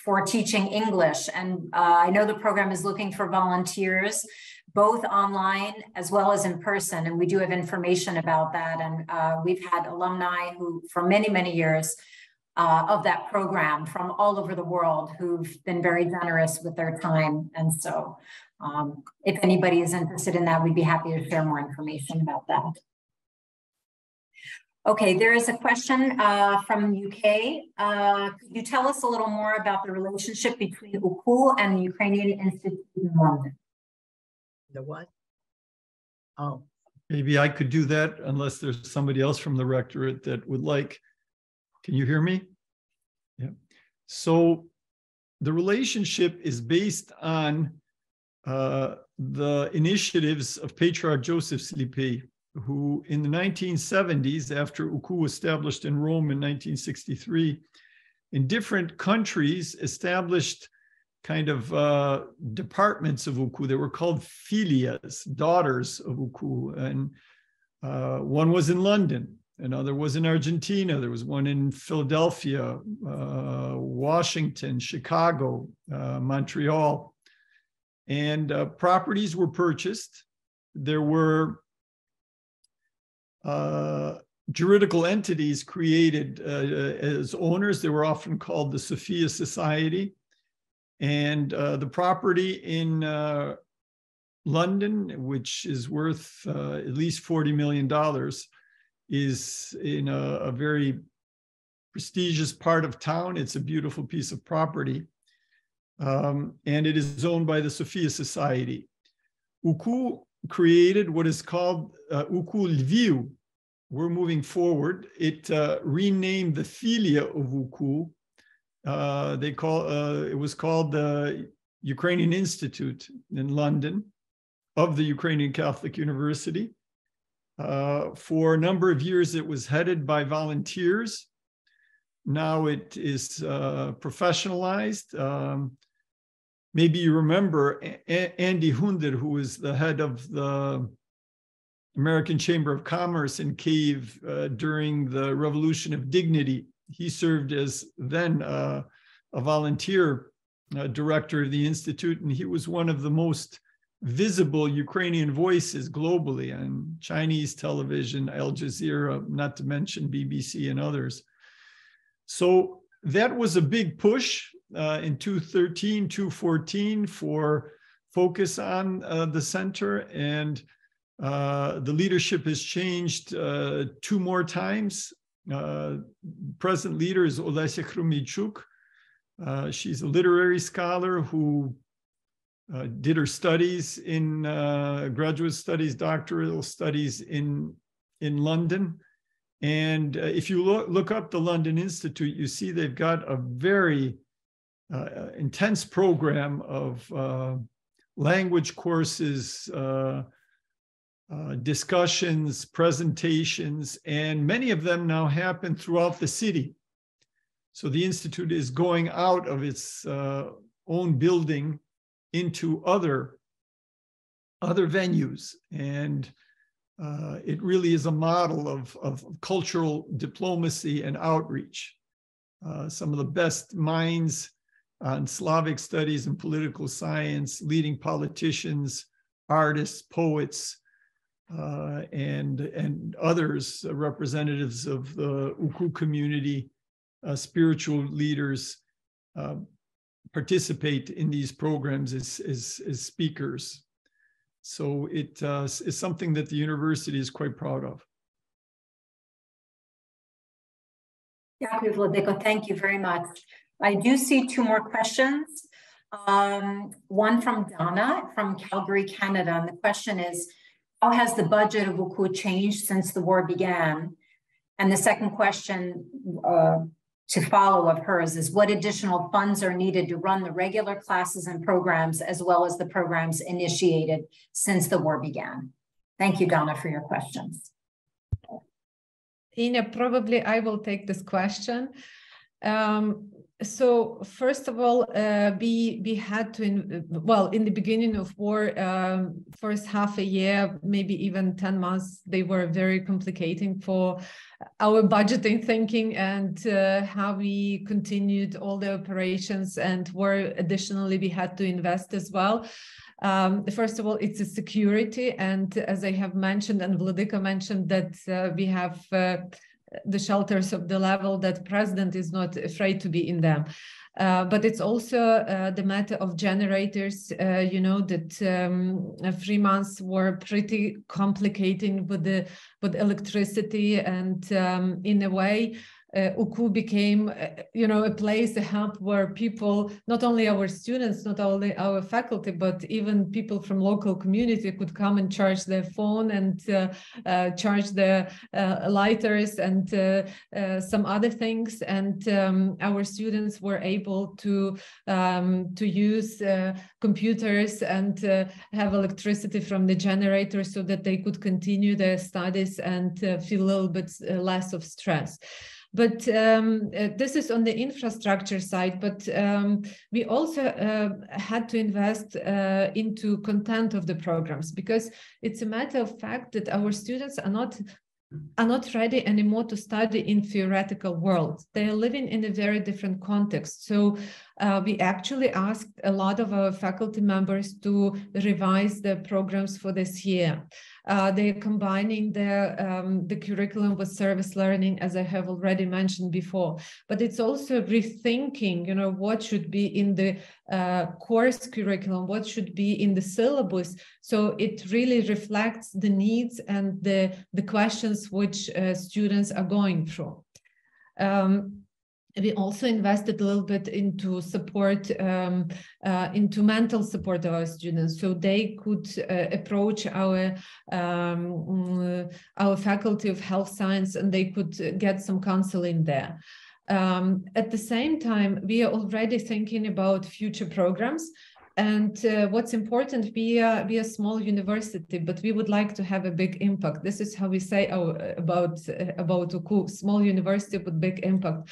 for teaching English. And I know the program is looking for volunteers, both online as well as in person. And we do have information about that. And we've had alumni who, for many, many years, of that program from all over the world who've been very generous with their time. And so if anybody is interested in that, we'd be happy to share more information about that. Okay, there is a question from UK. Could you tell us a little more about the relationship between UCU and the Ukrainian Institute in London? The what? Oh. Maybe I could do that unless there's somebody else from the rectorate that would like. Can you hear me? Yeah. So the relationship is based on the initiatives of Patriarch Joseph Slipy, who in the 1970s, after UCU was established in Rome in 1963, in different countries established kind of departments of UCU. They were called filias, daughters of UCU. And one was in London, another was in Argentina, there was one in Philadelphia, Washington, Chicago, Montreal. And properties were purchased. There were juridical entities created as owners. They were often called the Sophia Society. And the property in London, which is worth at least $40 million, is in a very prestigious part of town. It's a beautiful piece of property. And it is owned by the Sophia Society. UCU created what is called UCU Lviv. We're moving forward. It renamed the filia of UCU. It was called the Ukrainian Institute in London of the Ukrainian Catholic University. For a number of years, it was headed by volunteers. Now it is professionalized. Maybe you remember Andy Hunder, who was the head of the American Chamber of Commerce in Kyiv during the Revolution of Dignity. He served as then a volunteer director of the Institute, and he was one of the most visible Ukrainian voices globally on Chinese television, Al Jazeera, not to mention BBC and others. So that was a big push in 2013, 2014 for focus on the center, and the leadership has changed 2 more times. Present leader is Olesya Khrumichuk. She's a literary scholar who did her studies in graduate studies, doctoral studies in London. And if you look up the London Institute, you see they've got a very intense program of language courses, discussions, presentations, and many of them now happen throughout the city. So the Institute is going out of its own building into other venues. And it really is a model of cultural diplomacy and outreach. Some of the best minds on Slavic studies and political science, leading politicians, artists, poets, and others, representatives of the Uku community, spiritual leaders, participate in these programs as speakers. So it is something that the university is quite proud of. Дякую, Владико. Thank you very much. I do see two more questions. One from Donna from Calgary, Canada. And the question is, how has the budget of UCU changed since the war began? And the second question to follow of hers is, what additional funds are needed to run the regular classes and programs as well as the programs initiated since the war began? Thank you, Donna, for your questions. Ina, probably I will take this question. So first of all, we had to, well, in the beginning of war, first half a year, maybe even 10 months, they were very complicating for our budgeting thinking and how we continued all the operations, and where additionally we had to invest as well. First of all, it's a security. And as I have mentioned, and Vladika mentioned, that we have the shelters of the level that president is not afraid to be in them. But it's also the matter of generators. You know that 3 months were pretty complicating with electricity, and in a way, UCU became, you know, a place, a hub where people, not only our students, not only our faculty, but even people from local community could come and charge their phone and charge their lighters and some other things. And our students were able to use computers and have electricity from the generator so that they could continue their studies and feel a little bit less of stress. But this is on the infrastructure side, but we also had to invest into content of the programs, because it's a matter of fact that our students are not ready anymore to study in theoretical world. They are living in a very different context. So we actually asked a lot of our faculty members to revise the programs for this year. They're combining the curriculum with service learning, as I have already mentioned before. But it's also rethinking, you know, what should be in the course curriculum, what should be in the syllabus. So it really reflects the needs and the questions which students are going through. We also invested a little bit into support, into mental support of our students, so they could approach our faculty of health science and they could get some counseling there. At the same time, we are already thinking about future programs. And what's important, we are a small university, but we would like to have a big impact. This is how we say about UCU, small university with big impact.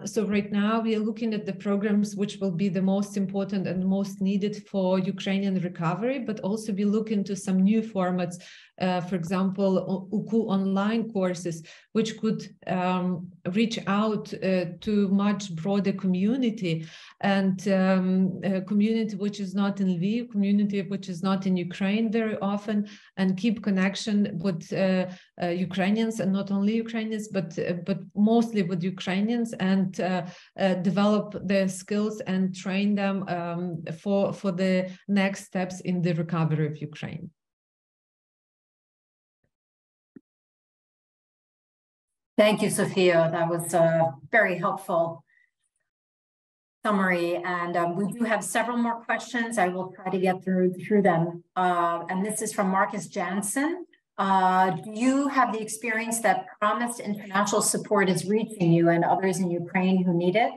So right now we are looking at the programs which will be the most important and most needed for Ukrainian recovery, but also we look into some new formats, for example, UCU online courses, which could reach out to much broader community, and a community which is not in Lviv, community which is not in Ukraine very often, and keep connection with Ukrainians, and not only Ukrainians, but mostly with Ukrainians, and develop their skills and train them for the next steps in the recovery of Ukraine. Thank you, Sophia. That was a very helpful summary. And we do have several more questions. I will try to get through them. And this is from Marcus Jansen. Do you have the experience that promised international support is reaching you and others in Ukraine who need it?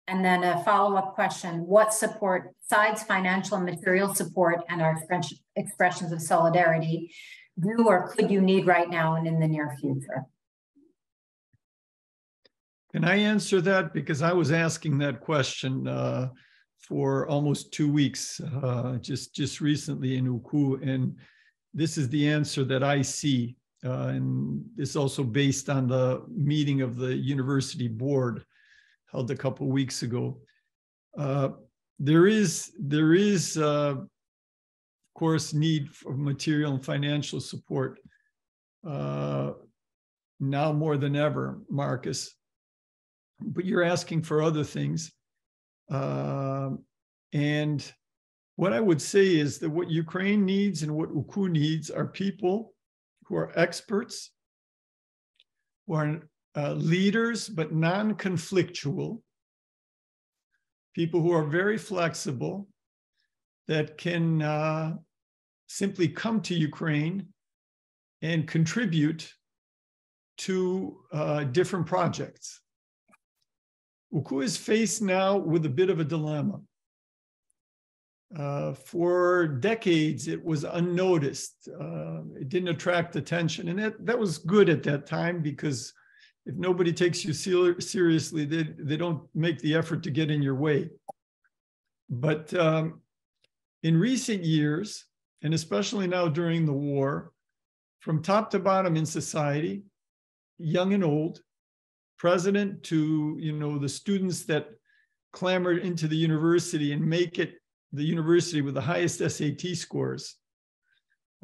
And then a follow-up question, what support, besides financial and material support and our expressions of solidarity, do or could you need right now and in the near future? Can I answer that? Because I was asking that question for almost 2 weeks, just recently in UCU, and this is the answer that I see. And it's also based on the meeting of the university board held a couple of weeks ago. There is course, need for material and financial support now more than ever, Marcus. But you're asking for other things. And what I would say is that what Ukraine needs and what UKU needs are people who are experts, who are leaders but non-conflictual, people who are very flexible, that can simply come to Ukraine and contribute to different projects. UKU is faced now with a bit of a dilemma. For decades, it was unnoticed. It didn't attract attention. And that was good at that time, because if nobody takes you seriously, they don't make the effort to get in your way. But in recent years, and especially now during the war, from top to bottom in society, young and old, president to, the students that clamored into the university and make it the university with the highest SAT scores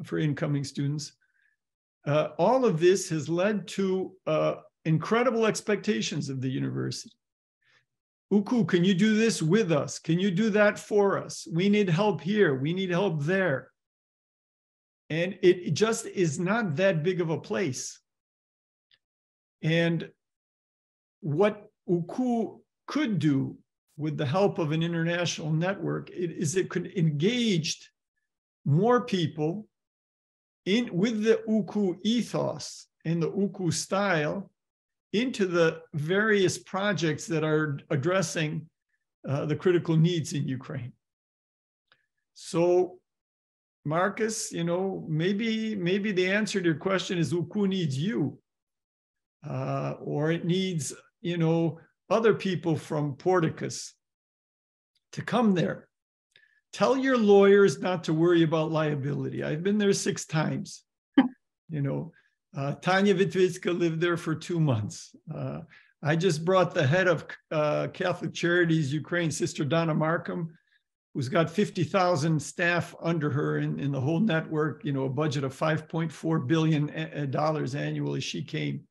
for incoming students. All of this has led to incredible expectations of the university. UKU, can you do this with us? Can you do that for us? We need help here. We need help there. And it just is not that big of a place. And what UKU could do with the help of an international network is it could engage more people with the UKU ethos and the UKU style into the various projects that are addressing the critical needs in Ukraine. So, Marcus, maybe the answer to your question is UKU needs you, or it needs, other people from Porticus to come there. Tell your lawyers not to worry about liability. I've been there 6 times. Tanya Vitvitska lived there for 2 months. I just brought the head of Catholic Charities Ukraine, Sister Donna Markham, who's got 50,000 staff under her in the whole network, a budget of $5.4 billion annually. She came.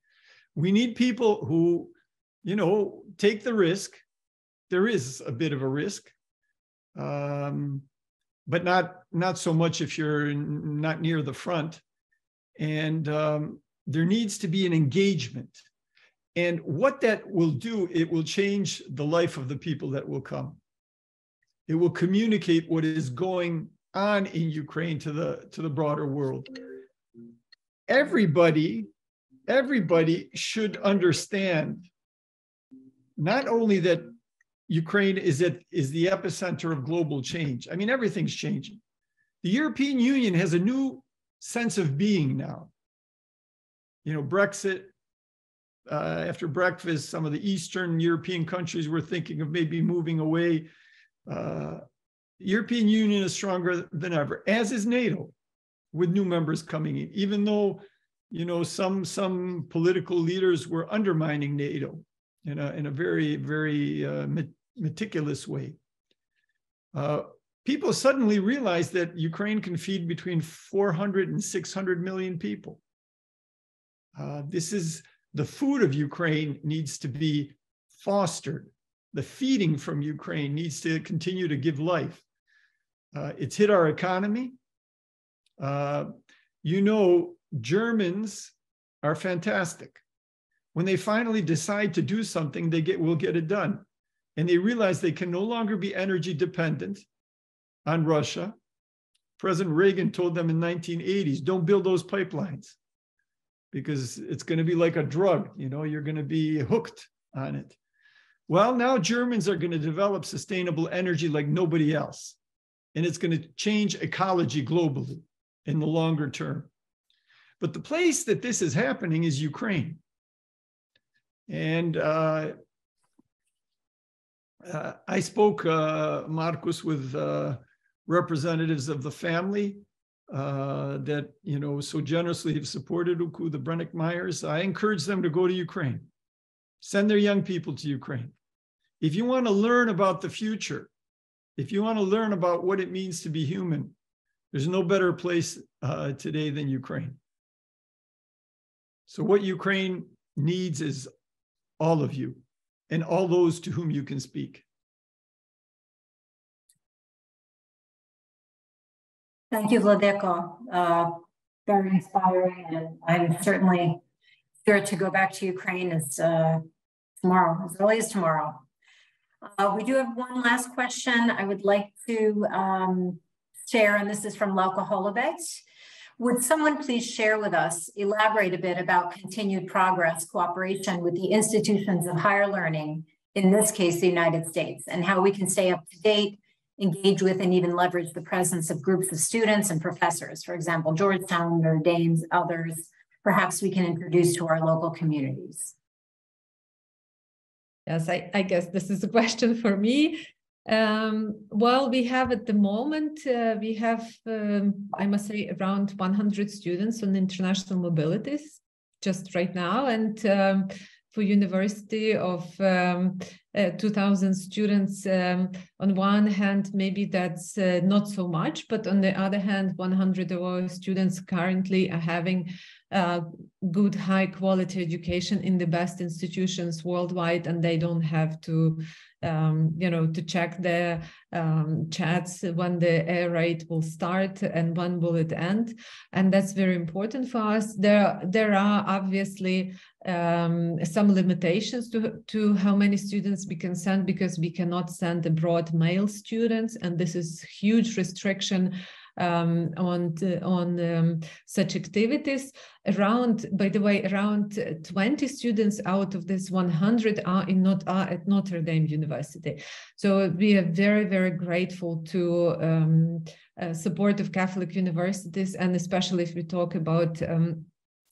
We need people who, take the risk. There is a bit of a risk, but not so much if you're not near the front. And there needs to be an engagement. And what that will do, it will change the life of the people that will come. It will communicate what is going on in Ukraine to the broader world. Everybody should understand not only that Ukraine is the epicenter of global change. I mean, everything's changing. The European Union has a new sense of being now. Brexit, after breakfast, some of the Eastern European countries were thinking of maybe moving away. European Union is stronger than ever, as is NATO, with new members coming in, even though, some political leaders were undermining NATO in a very, very meticulous way. People suddenly realized that Ukraine can feed between 400 and 600 million people. This is the food of Ukraine needs to be fostered. The feeding from Ukraine needs to continue to give life. It's hit our economy. Germans are fantastic. When they finally decide to do something, will get it done. And they realize they can no longer be energy dependent on Russia. President Reagan told them in the 1980s, don't build those pipelines because it's going to be like a drug. You're going to be hooked on it. Well, now Germans are going to develop sustainable energy like nobody else. And it's going to change ecology globally in the longer term. But the place that this is happening is Ukraine. And I spoke, Marcus, with representatives of the family that, so generously have supported UKU, the Brennick Myers. I encourage them to go to Ukraine. Send their young people to Ukraine. If you want to learn about the future, if you want to learn about what it means to be human, There's no better place today than Ukraine. So what Ukraine needs is all of you and all those to whom you can speak. Thank you, Vladeko. Very inspiring, and I'm certainly sure to go back to Ukraine as tomorrow, as early as tomorrow. We do have one last question I would like to share, and this is from Lauka Holovets. Would someone please share with us, elaborate a bit about continued progress, cooperation with the institutions of higher learning, in this case, the United States, and how we can stay up to date, engage with, and even leverage the presence of groups of students and professors, for example, Georgetown, Notre Dame's, others, perhaps we can introduce to our local communities. Yes, I guess this is a question for me. Well, we have at the moment, we have, I must say, around 100 students on international mobilities just right now. And for university of 2,000 students, on one hand, maybe that's not so much, but on the other hand, 100 of our students currently are having good, high quality education in the best institutions worldwide, and they don't have to to check their chats when the air raid will start and when will it end. And that's very important for us. There are obviously some limitations to how many students we can send, because we cannot send abroad male students, and this is huge restriction on such activities. By the way, around 20 students out of this 100 are at Notre Dame University. So we are very, very grateful to support of Catholic universities, and especially if we talk about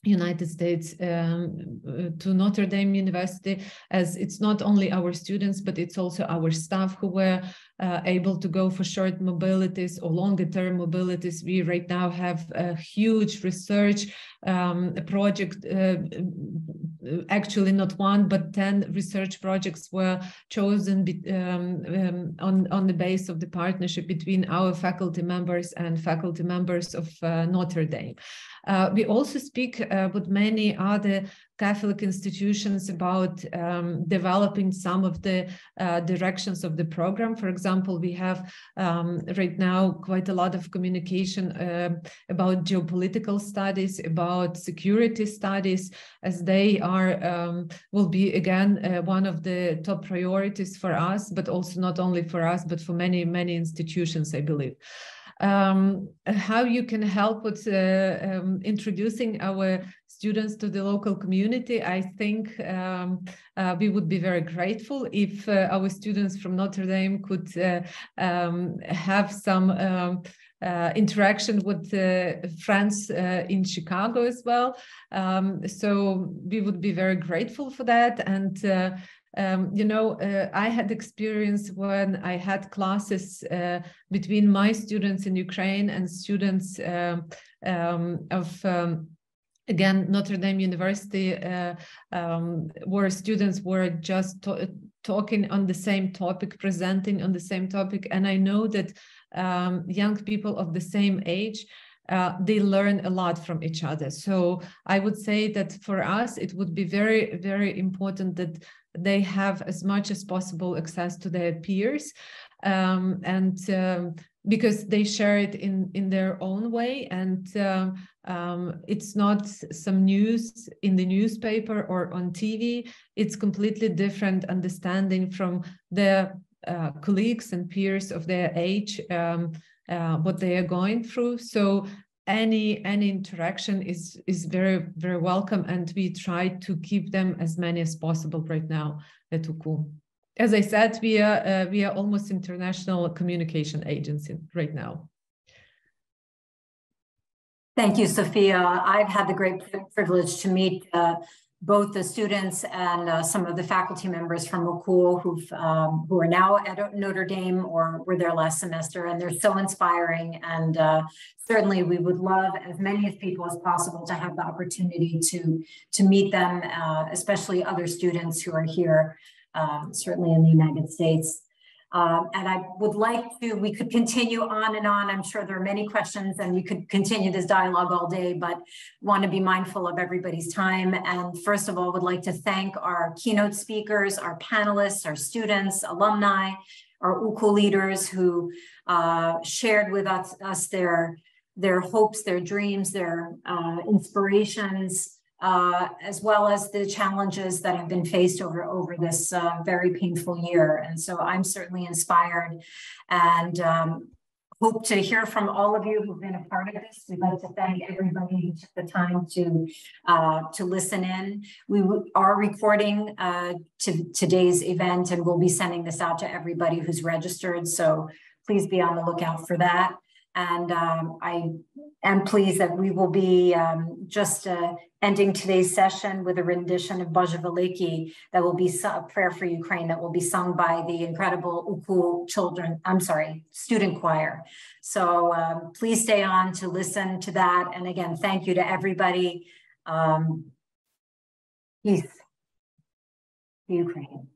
United States, to Notre Dame University, as it's not only our students, but it's also our staff who were able to go for short mobilities or longer term mobilities. We right now have a huge research project, actually not one, but 10 research projects were chosen on the base of the partnership between our faculty members and faculty members of Notre Dame. We also speak with many other Catholic institutions about developing some of the directions of the program. For example, we have right now quite a lot of communication about geopolitical studies, about security studies, as they are will be again one of the top priorities for us, but also not only for us, but for many, many institutions, I believe. How you can help with introducing our students to the local community, I think we would be very grateful if our students from Notre Dame could have some interaction with friends in Chicago as well. So we would be very grateful for that. And I had experience when I had classes between my students in Ukraine and students of again, Notre Dame University, where students were just talking on the same topic, presenting on the same topic. And I know that young people of the same age, they learn a lot from each other. So I would say that for us, it would be very, very important that they have as much as possible access to their peers, because they share it in their own way, and it's not some news in the newspaper or on TV. It's completely different understanding from their colleagues and peers of their age, what they are going through. So any interaction is very, very welcome, and we try to keep them as many as possible right now at UCU. As I said, we are almost international communication agency right now. Thank you, Sophia. I've had the great privilege to meet both the students and some of the faculty members from UCU who are now at Notre Dame or were there last semester, and they're so inspiring. And certainly we would love as many people as possible to have the opportunity to meet them, especially other students who are here, certainly in the United States. And I would like to, we could continue on and on. I'm sure there are many questions and you could continue this dialogue all day, but want to be mindful of everybody's time. And first of all, would like to thank our keynote speakers, our panelists, our students, alumni, our UCU leaders who shared with us their hopes, their dreams, their inspirations, as well as the challenges that have been faced over this very painful year. And so I'm certainly inspired and hope to hear from all of you who've been a part of this. We'd like to thank everybody who took the time to listen in. We are recording today's event and we'll be sending this out to everybody who's registered. So please be on the lookout for that. And I am pleased that we will be just ending today's session with a rendition of Bože Veliki that will be a prayer for Ukraine that will be sung by the incredible UCU student choir. So please stay on to listen to that. And again, thank you to everybody. Peace to Ukraine.